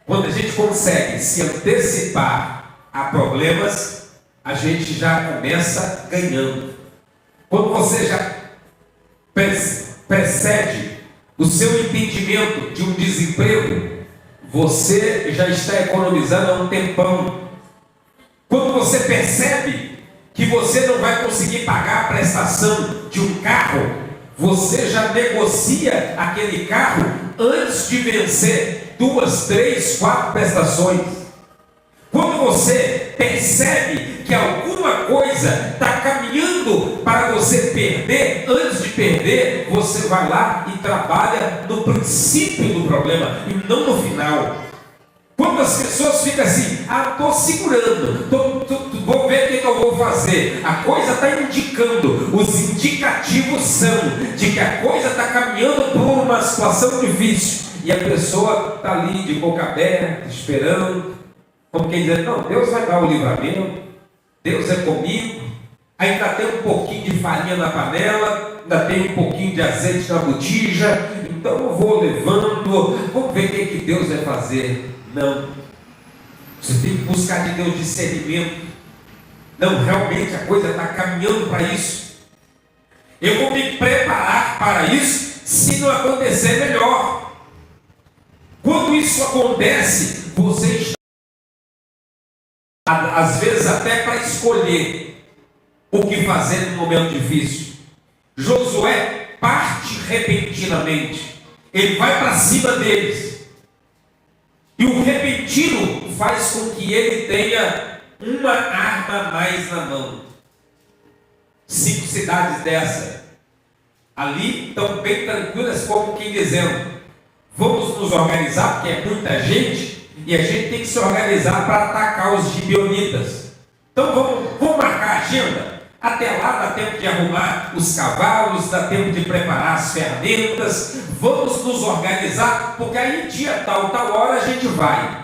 Quando a gente consegue se antecipar a problemas, a gente já começa ganhando. Quando você já precede o seu entendimento de um desemprego, você já está economizando há um tempão. Quando você percebe que você não vai conseguir pagar a prestação de um carro, você já negocia aquele carro antes de vencer 2, 3, 4 prestações. Quando você percebe que alguma coisa está caminhando para você perder, antes de perder, você vai lá e trabalha no princípio do problema e não no final. Quando as pessoas ficam assim, estou segurando, vou ver o que eu vou fazer, a coisa está indicando, os indicativos são de que a coisa está caminhando por uma situação difícil, e a pessoa está ali de boca aberta, esperando, como quem diz, não, Deus vai dar o livramento, Deus é comigo, ainda tem um pouquinho de farinha na panela, ainda tem um pouquinho de azeite na botija, então eu vou levando, vamos ver o que Deus vai fazer. Não, você tem que buscar de Deus discernimento. Não, realmente a coisa está caminhando para isso, eu vou me preparar para isso, se não acontecer melhor. Quando isso acontece, você está às vezes até para escolher o que fazer no momento difícil. Josué parte repentinamente, ele vai para cima deles, e o repentino faz com que ele tenha uma arma a mais na mão. 5 cidades dessa ali estão bem tranquilas, como quem dizendo, vamos nos organizar, porque é muita gente, e a gente tem que se organizar para atacar os gibeonitas. Então vamos marcar a agenda. Até lá dá tempo de arrumar os cavalos, dá tempo de preparar as ferramentas, vamos nos organizar, porque aí dia tal hora a gente vai.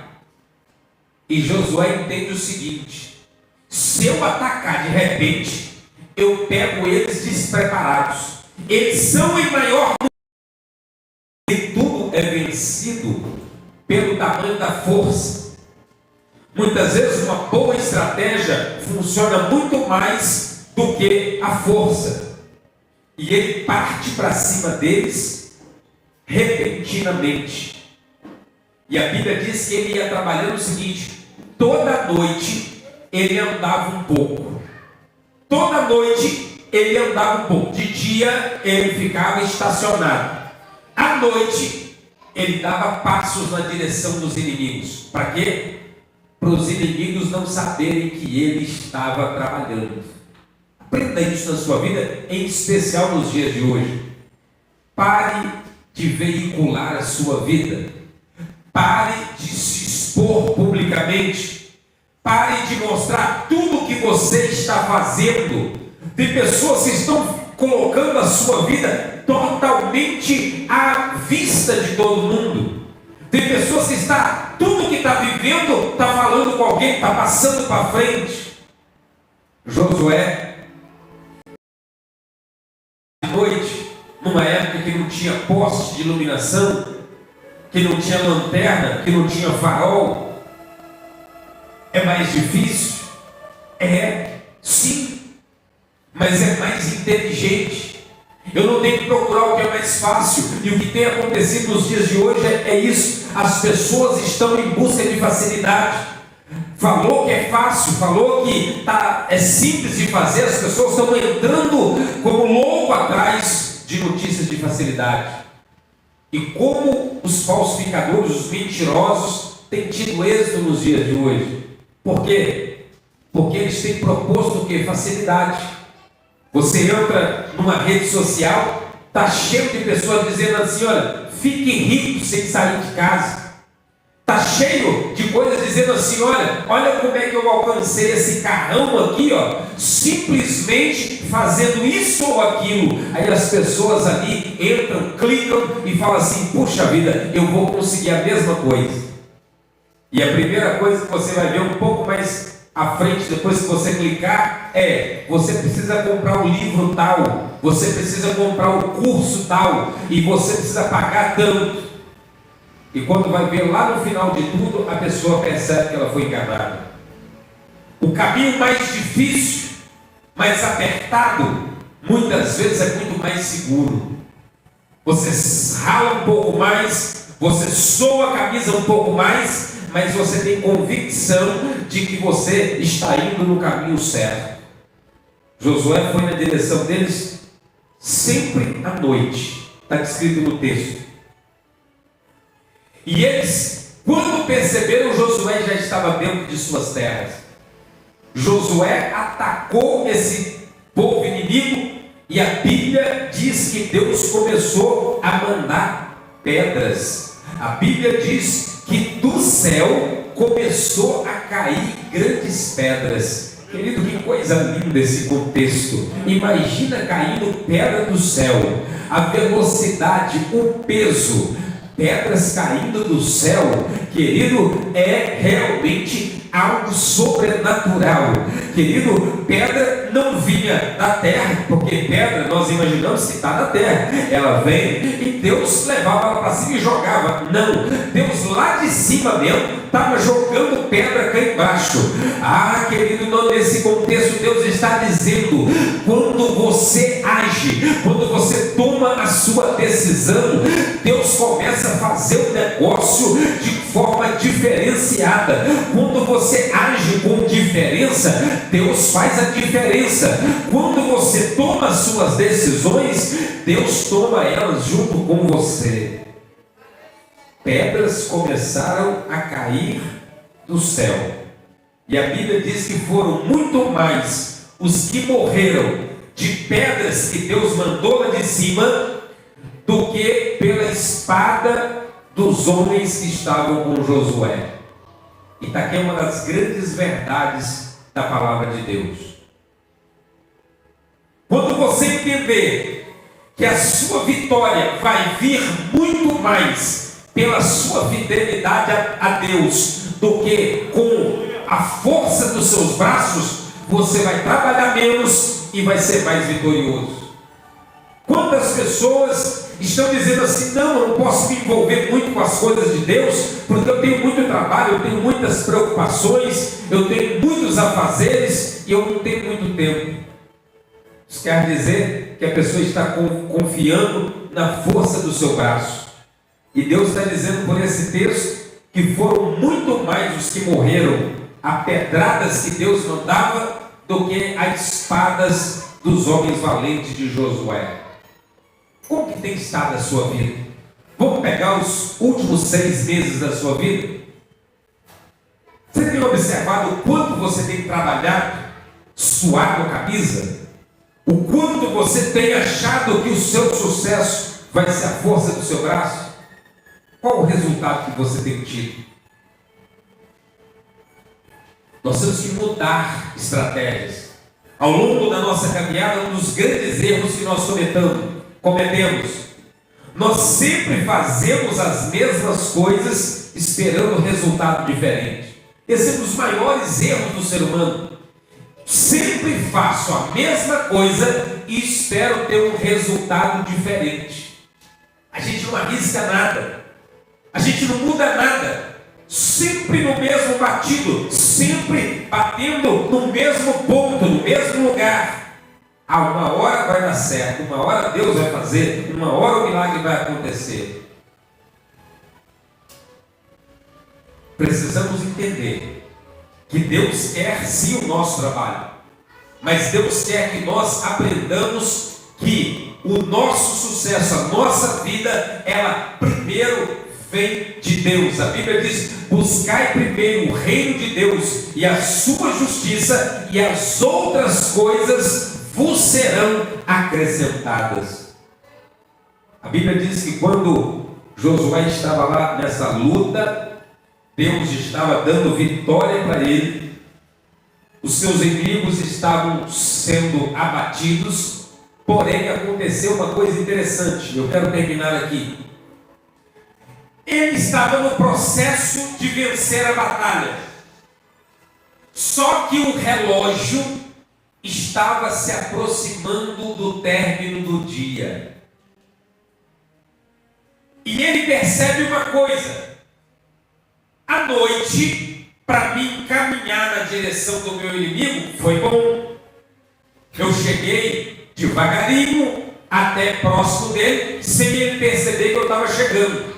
E Josué entende o seguinte: se eu atacar de repente, eu pego eles despreparados, eles são em maior número, e tudo é vencido pelo tamanho da força. Muitas vezes uma boa estratégia funciona muito mais do que a força. E ele parte para cima deles repentinamente. E a Bíblia diz que ele ia trabalhando o seguinte: toda noite ele andava um pouco. Toda noite ele andava um pouco. De dia ele ficava estacionado. À noite ele dava passos na direção dos inimigos. Para quê? Para os inimigos não saberem que ele estava trabalhando. Aprenda isso na sua vida, em especial nos dias de hoje. Pare de veicular a sua vida. Pare de se expor publicamente. Pare de mostrar tudo o que você está fazendo. Tem pessoas que estão colocando a sua vida totalmente à vista de todo mundo. Tem pessoas que tudo que está vivendo, está falando com alguém, está passando para frente. Josué, de noite, numa época que não tinha poste de iluminação, que não tinha lanterna, que não tinha farol, é mais difícil? É, sim, mas é mais inteligente. Eu não tenho que procurar o que é mais fácil. E o que tem acontecido nos dias de hoje é isso. As pessoas estão em busca de facilidade. Falou que é fácil, falou que é simples de fazer. As pessoas estão entrando como louco atrás de notícias de facilidade. E como os falsificadores, os mentirosos, têm tido êxito nos dias de hoje. Por quê? Porque eles têm proposto o quê? Facilidade. Você entra numa rede social, está cheio de pessoas dizendo assim: olha, fique rico sem sair de casa. Está cheio de coisas dizendo assim: olha como é que eu alcancei esse carrão aqui, ó, simplesmente fazendo isso ou aquilo. Aí as pessoas ali entram, clicam e falam assim: puxa vida, eu vou conseguir a mesma coisa. E a primeira coisa que você vai ver um pouco mais à frente, depois que você clicar, você precisa comprar o livro tal, você precisa comprar o curso tal, e você precisa pagar tanto. E quando vai ver lá no final de tudo, a pessoa percebe que ela foi enganada. O caminho mais difícil, mais apertado, muitas vezes é muito mais seguro. Você rala um pouco mais, você soa a camisa um pouco mais, mas você tem convicção de que você está indo no caminho certo. Josué foi na direção deles sempre à noite. Está descrito no texto. E eles, quando perceberam, Josué já estava dentro de suas terras. Josué atacou esse povo inimigo, e a Bíblia diz que Deus começou a mandar pedras. A Bíblia diz que do céu começou a cair grandes pedras. Querido, que coisa linda esse contexto. Imagina caindo pedra do céu, a velocidade, o peso, pedras caindo do céu, querido, é realmente algo sobrenatural. Querido, pedra não vinha da terra, porque pedra nós imaginamos que está na terra, ela vem e Deus levava ela para cima e jogava. Não, Deus lá de cima mesmo estava jogando pedra cá embaixo. Querido, não, nesse contexto Deus está dizendo: quando você age, quando você toma a sua decisão, Deus começa a fazer o negócio de forma diferenciada. Quando você age com diferença, Deus faz a diferença. Quando você toma as suas decisões, Deus toma elas junto com você. Pedras começaram a cair do céu, e a Bíblia diz que foram muito mais os que morreram de pedras que Deus mandou lá de cima do que pela espada dos homens que estavam com Josué. E está aqui uma das grandes verdades da palavra de Deus. Quando você entender que a sua vitória vai vir muito mais pela sua fidelidade a Deus do que com a força dos seus braços, você vai trabalhar menos e vai ser mais vitorioso. Quantas pessoas estão dizendo assim: não, eu não posso me envolver muito com as coisas de Deus, porque eu tenho muito trabalho, eu tenho muitas preocupações, eu tenho muitos afazeres e eu não tenho muito tempo. Isso quer dizer que a pessoa está confiando na força do seu braço. E Deus está dizendo por esse texto que foram muito mais os que morreram a pedradas que Deus mandava do que as espadas dos homens valentes de Josué. Como que tem estado a sua vida? Vamos pegar os últimos 6 meses da sua vida? Você tem observado o quanto você tem trabalhado, suado a camisa? O quanto você tem achado que o seu sucesso vai ser a força do seu braço? Qual o resultado que você tem tido? Nós temos que mudar estratégias. Ao longo da nossa caminhada, um dos grandes erros que nós cometemos, nós sempre fazemos as mesmas coisas esperando resultado diferente. Esse é um dos maiores erros do ser humano. Sempre faço a mesma coisa e espero ter um resultado diferente. A gente não arrisca nada, a gente não muda nada, sempre no mesmo batido, sempre batendo no mesmo ponto, no mesmo lugar. Uma hora vai dar certo, uma hora Deus vai fazer, uma hora o milagre vai acontecer. Precisamos entender que Deus quer sim o nosso trabalho, mas Deus quer que nós aprendamos que o nosso sucesso, a nossa vida, ela primeiro vem de Deus. A Bíblia diz: buscai primeiro o reino de Deus e a sua justiça, e as outras coisas vos serão acrescentadas. A Bíblia diz que quando Josué estava lá nessa luta, Deus estava dando vitória para ele, os seus inimigos estavam sendo abatidos, porém aconteceu uma coisa interessante, eu quero terminar aqui. Ele estava no processo de vencer a batalha, só que o relógio estava se aproximando do término do dia, e ele percebe uma coisa: à noite, para mim caminhar na direção do meu inimigo foi bom. Eu cheguei devagarinho até próximo dele, sem ele perceber que eu estava chegando.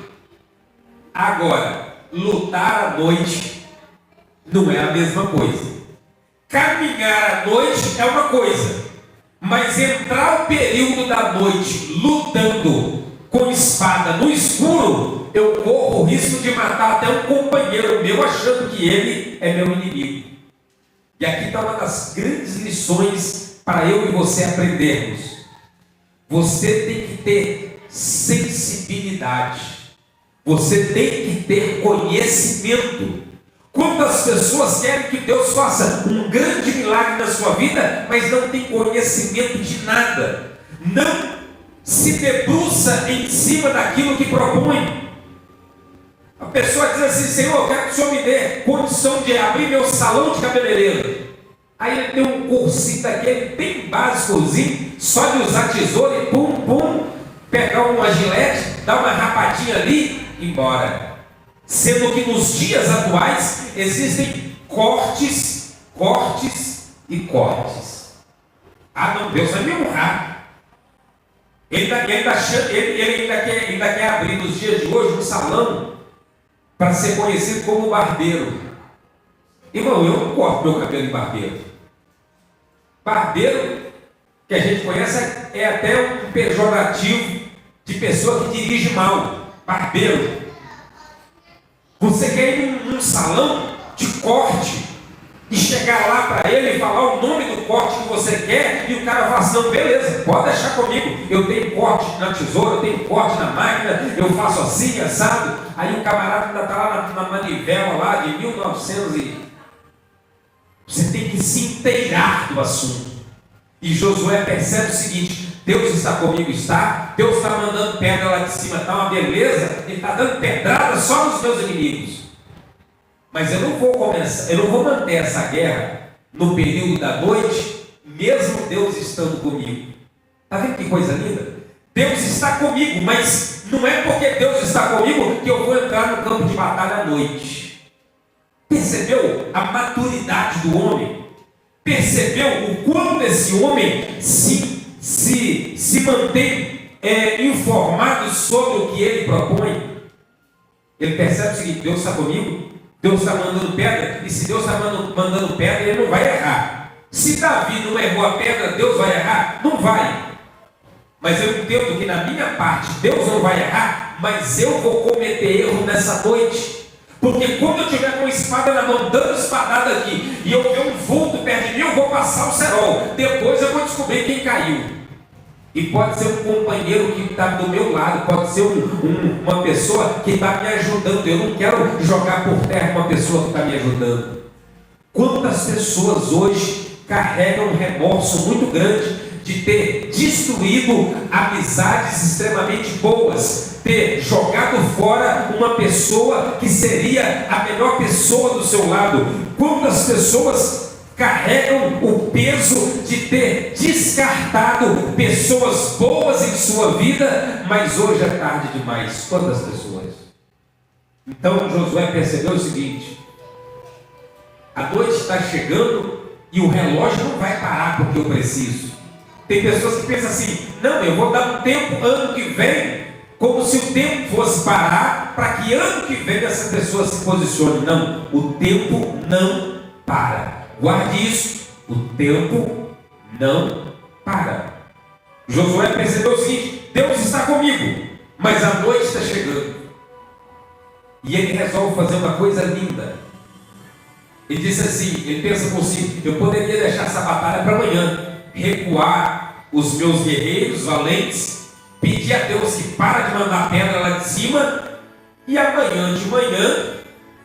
Agora, lutar à noite não é a mesma coisa. Caminhar à noite é uma coisa, mas entrar o período da noite lutando com espada no escuro, eu corro o risco de matar até um companheiro meu achando que ele é meu inimigo. E aqui está uma das grandes lições para eu e você aprendermos. Você tem que ter sensibilidade, você tem que ter conhecimento. Quantas pessoas querem que Deus faça um grande milagre na sua vida, mas não tem conhecimento de nada, não se debruça em cima daquilo que propõe. A pessoa diz assim: Senhor, eu quero que o Senhor me dê condição de abrir meu salão de cabeleireiro. Aí ele tem um cursinho daquele bem básicozinho, só de usar tesoura e pum, pum, pegar uma gilete, dar uma rapadinha ali e ir embora. Sendo que nos dias atuais existem cortes e cortes. Ah não, Deus vai me honrar. Ele ainda quer abrir nos dias de hoje um salão para ser conhecido como barbeiro. Irmão, eu não corto meu cabelo em barbeiro. Barbeiro, que a gente conhece, é até um pejorativo de pessoa que dirige mal. Barbeiro. Você quer ir num salão de corte e chegar lá para ele e falar o nome do corte que você quer, e o cara fala assim: não, beleza, pode deixar comigo, eu tenho corte na tesoura, eu tenho corte na máquina, eu faço assim, assado. Aí o camarada ainda está lá na manivela lá de 1900 e... Você tem que se inteirar do assunto. E Josué percebe o seguinte: Deus está comigo, está. Deus está mandando pedra lá de cima, está uma beleza. Ele está dando pedrada só nos meus inimigos. Mas eu não vou manter essa guerra no período da noite, mesmo Deus estando comigo. Está vendo que coisa linda? Deus está comigo, mas não é porque Deus está comigo que eu vou entrar no campo de batalha à noite. Percebeu a maturidade do homem? Percebeu o quanto esse homem se mantém informado sobre o que ele propõe? Ele percebe o seguinte: Deus está comigo, Deus está mandando pedra, e se Deus está mandando pedra, ele não vai errar. Se Davi não errou a pedra, Deus vai errar? Não vai. Mas eu entendo que na minha parte, Deus não vai errar, mas eu vou cometer erro nessa noite. Porque quando eu tiver com a espada na mão, dando espadada aqui, e eu ver um vulto perto de mim, eu vou passar o cerol. Depois eu vou descobrir quem caiu. E pode ser um companheiro que está do meu lado, pode ser uma pessoa que está me ajudando. Eu não quero jogar por terra uma pessoa que está me ajudando. Quantas pessoas hoje carregam um remorso muito grande de ter destruído amizades extremamente boas, ter jogado fora uma pessoa que seria a melhor pessoa do seu lado. Quantas pessoas carregam o peso de ter descartado pessoas boas em sua vida, mas hoje é tarde demais. Quantas pessoas? Então Josué percebeu o seguinte: a noite está chegando e o relógio não vai parar porque eu preciso. Tem pessoas que pensam assim: não, eu vou dar um tempo ano que vem, como se o tempo fosse parar, para que ano que vem essa pessoa se posicione. Não, o tempo não para. Guarde isso, o tempo não para. Josué percebeu o seguinte: Deus está comigo, mas a noite está chegando. E ele resolve fazer uma coisa linda. Ele disse assim, ele pensa consigo: eu poderia deixar essa batalha para amanhã, recuar os meus guerreiros valentes, pedir a Deus que para de mandar pedra lá de cima, e amanhã de manhã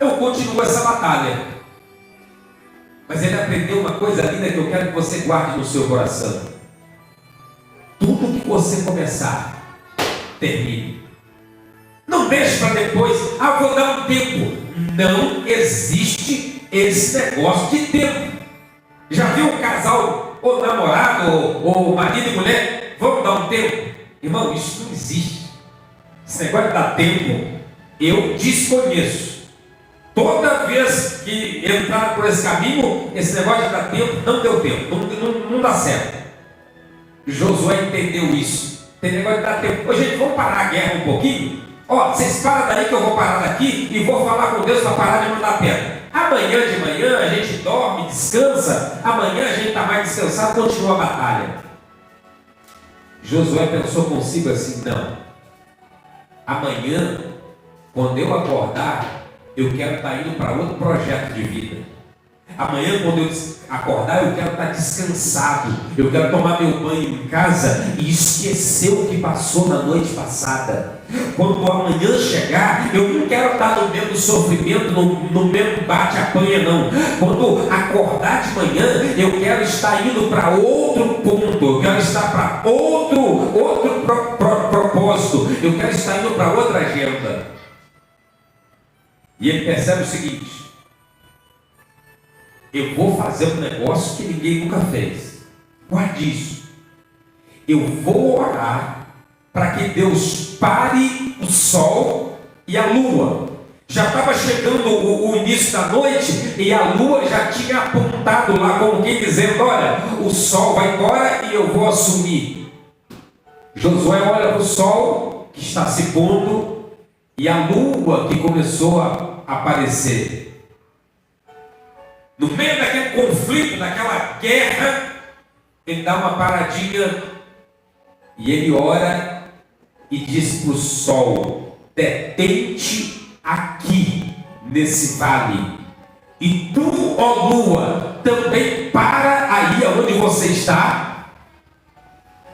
eu continuo essa batalha. Mas ele aprendeu uma coisa linda que eu quero que você guarde no seu coração: tudo que você começar, termine. Não deixe para depois. Vou dar um tempo. Não existe esse negócio de tempo. Já viu um casal, ou namorado, ou marido e mulher? Vamos dar um tempo? Irmão, isso não existe. Esse negócio de dar tempo, eu desconheço. Toda vez que entrar por esse caminho, esse negócio de dar tempo, não deu tempo, não dá certo. Josué entendeu isso. Tem negócio de dar tempo. Ô gente, vamos parar a guerra um pouquinho? Vocês param daí que eu vou parar daqui e vou falar com Deus para parar de mandar pedra. Amanhã de manhã a gente dorme, descansa. Amanhã a gente está mais descansado, continua a batalha. Josué pensou consigo assim: não, amanhã, quando eu acordar, eu quero estar indo para outro projeto de vida. Amanhã, quando eu acordar, eu quero estar descansado. Eu quero tomar meu banho em casa e esquecer o que passou na noite passada. Quando amanhã chegar, eu não quero estar no mesmo sofrimento, no mesmo bate-apanha, não. Quando acordar de manhã, eu quero estar indo para outro ponto. Eu quero estar para outro propósito. Eu quero estar indo para outra agenda. E ele percebe o seguinte: eu vou fazer um negócio que ninguém nunca fez. Guarde isso. Eu vou orar para que Deus pare o sol e a lua. Já estava chegando o início da noite e a lua já tinha apontado lá, como quem dizendo: olha, o sol vai embora e eu vou assumir. Josué olha para o sol que está se pondo e a lua que começou a aparecer. No meio daquele conflito, daquela guerra, ele dá uma paradinha e ele ora e diz para o sol: detente aqui nesse vale, e tu, ó lua, também para aí onde você está,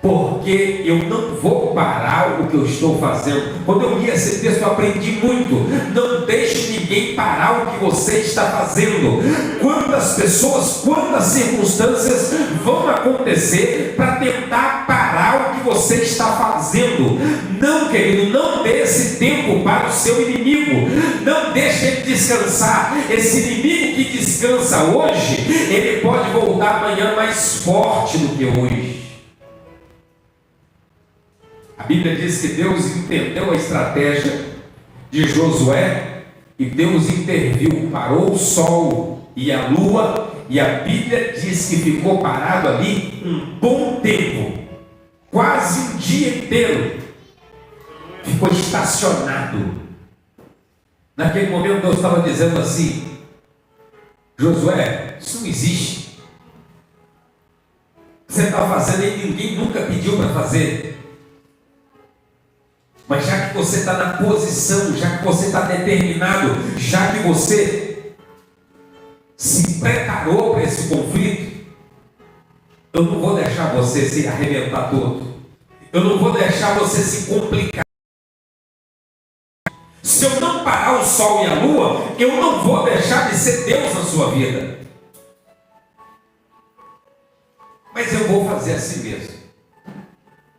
porque eu não vou parar o que eu estou fazendo. Quando eu li esse texto, eu aprendi muito. Não deixe ninguém parar o que você está fazendo. Quantas pessoas, quantas circunstâncias vão acontecer para tentar parar o que você está fazendo? Não, querido, não dê esse tempo para o seu inimigo. Não deixe ele descansar. Esse inimigo que descansa hoje, ele pode voltar amanhã mais forte do que hoje. A Bíblia diz que Deus entendeu a estratégia de Josué e Deus interviu, parou o sol e a lua, e a Bíblia diz que ficou parado ali um bom tempo, quase um dia inteiro, ficou estacionado. Naquele momento Deus estava dizendo assim: Josué, isso não existe. Você está fazendo e ninguém nunca pediu para fazer. Mas já que você está na posição, já que você está determinado, já que você se preparou para esse conflito, eu não vou deixar você se arrebentar todo. Eu não vou deixar você se complicar. Se eu não parar o sol e a lua, eu não vou deixar de ser Deus na sua vida. Mas eu vou fazer assim mesmo.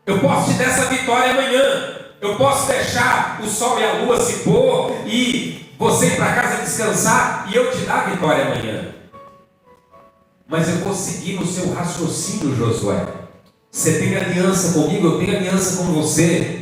Eu posso te dar essa vitória amanhã. Eu posso deixar o sol e a lua se pôr e você ir para casa descansar e eu te dar a vitória amanhã. Mas eu vou seguir no seu raciocínio, Josué. Você tem aliança comigo, eu tenho aliança com você.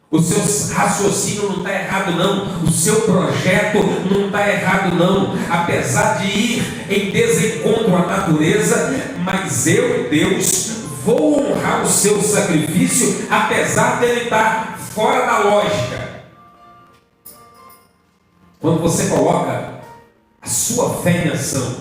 O seu raciocínio não está errado não. O seu projeto não está errado não. Apesar de ir em desencontro à natureza, mas eu, Deus, vou honrar o seu sacrifício, apesar dele estar fora da lógica. Quando você coloca a sua fé em ação,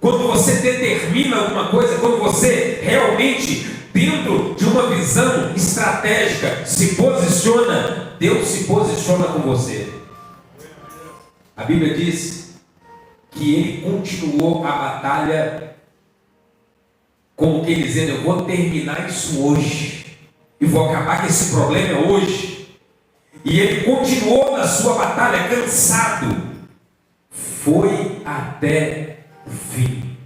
quando você determina alguma coisa, quando você realmente, dentro de uma visão estratégica, se posiciona, Deus se posiciona com você. A Bíblia diz que ele continuou a batalha como que dizendo, eu vou terminar isso hoje e vou acabar com esse problema hoje. E ele continuou na sua batalha cansado, foi até o fim.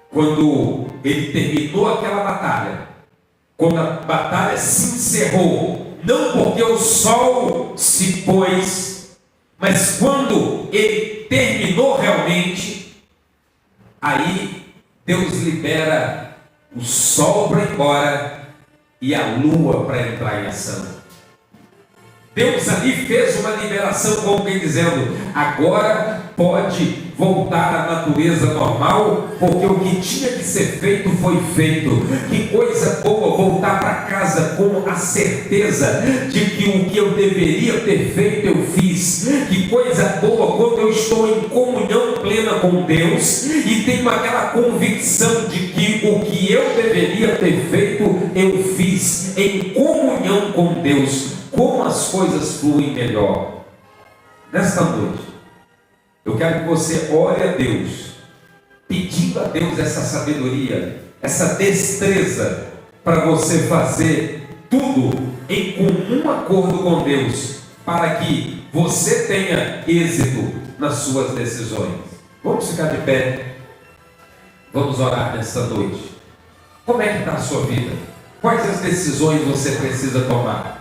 Quando ele terminou aquela batalha, quando a batalha se encerrou, não porque o sol se pôs, mas quando ele terminou realmente, aí Deus libera o sol para ir embora e a lua para entrar em ação. Deus ali fez uma liberação, como quem dizendo, agora pode voltar à natureza normal, porque o que tinha que ser feito foi feito. Que coisa boa voltar para casa com a certeza de que o que eu deveria ter feito eu fiz. Que coisa boa quando eu estou em comunhão plena com Deus e tenho aquela convicção de que o que eu deveria ter feito eu fiz em comunhão com Deus. Como as coisas fluem melhor. Nesta noite, eu quero que você ore a Deus, pedindo a Deus essa sabedoria, essa destreza, para você fazer tudo em comum acordo com Deus, para que você tenha êxito nas suas decisões. Vamos ficar de pé, vamos orar nesta noite. Como é que está a sua vida? Quais as decisões você precisa tomar?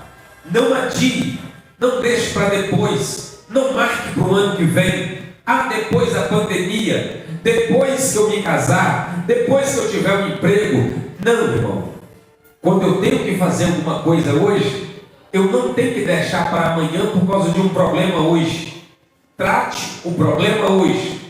Não adie, não deixe para depois, não marque para o ano que vem. Depois da pandemia, depois que eu me casar, depois que eu tiver um emprego. Não, irmão. Quando eu tenho que fazer alguma coisa hoje, eu não tenho que deixar para amanhã por causa de um problema hoje. Trate o problema hoje.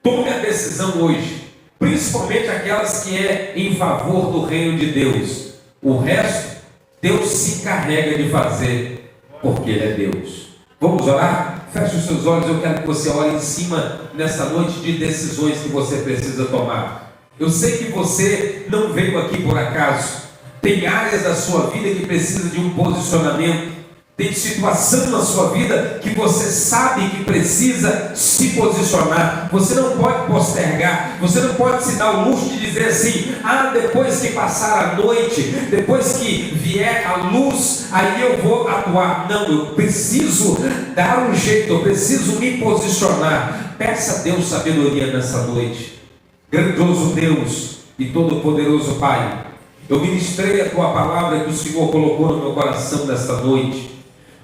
Tome a decisão hoje, principalmente aquelas que é em favor do reino de Deus. O resto, Deus se encarrega de fazer, porque Ele é Deus. Vamos orar? Feche os seus olhos, eu quero que você ore em cima, nessa noite, de decisões que você precisa tomar. Eu sei que você não veio aqui por acaso. Tem áreas da sua vida que precisa de um posicionamento. Tem situação na sua vida que você sabe que precisa se posicionar. Você não pode postergar. Você não pode se dar o luxo de dizer assim, depois que passar a noite, depois que vier a luz, aí eu vou atuar. Não, eu preciso dar um jeito, eu preciso me posicionar. Peça a Deus sabedoria nessa noite. Grandioso Deus e todo-poderoso Pai, eu ministrei a Tua palavra que o Senhor colocou no meu coração nesta noite.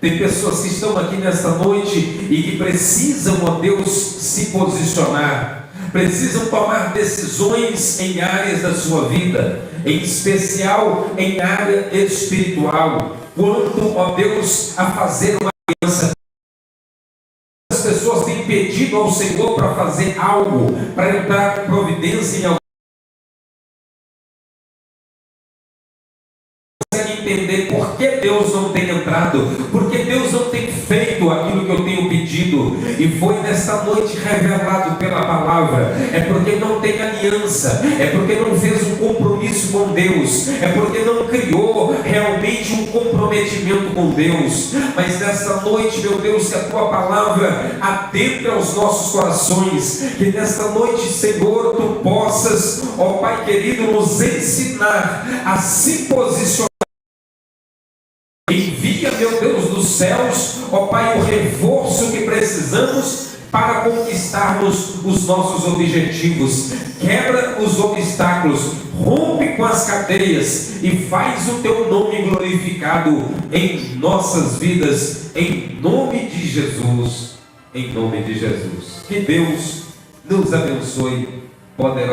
Tem pessoas que estão aqui nesta noite e que precisam, ó Deus, se posicionar, precisam tomar decisões em áreas da sua vida, em especial em área espiritual, quanto, ó Deus, a fazer uma aliança. As pessoas têm pedido ao Senhor para fazer algo, para entrar com providência em algum. Entender por porque Deus não tem entrado, porque Deus não tem feito aquilo que eu tenho pedido, e foi nesta noite revelado pela palavra. É porque não tem aliança, é porque não fez um compromisso com Deus, é porque não criou realmente um comprometimento com Deus. Mas nesta noite, meu Deus, que a tua palavra adentra aos nossos corações, que nesta noite, Senhor, tu possas, ó Pai querido, nos ensinar a se posicionar. Envia, meu Deus dos céus, ó Pai, o reforço que precisamos para conquistarmos os nossos objetivos. Quebra os obstáculos, rompe com as cadeias e faz o teu nome glorificado em nossas vidas, em nome de Jesus. Em nome de Jesus. Que Deus nos abençoe poderosamente.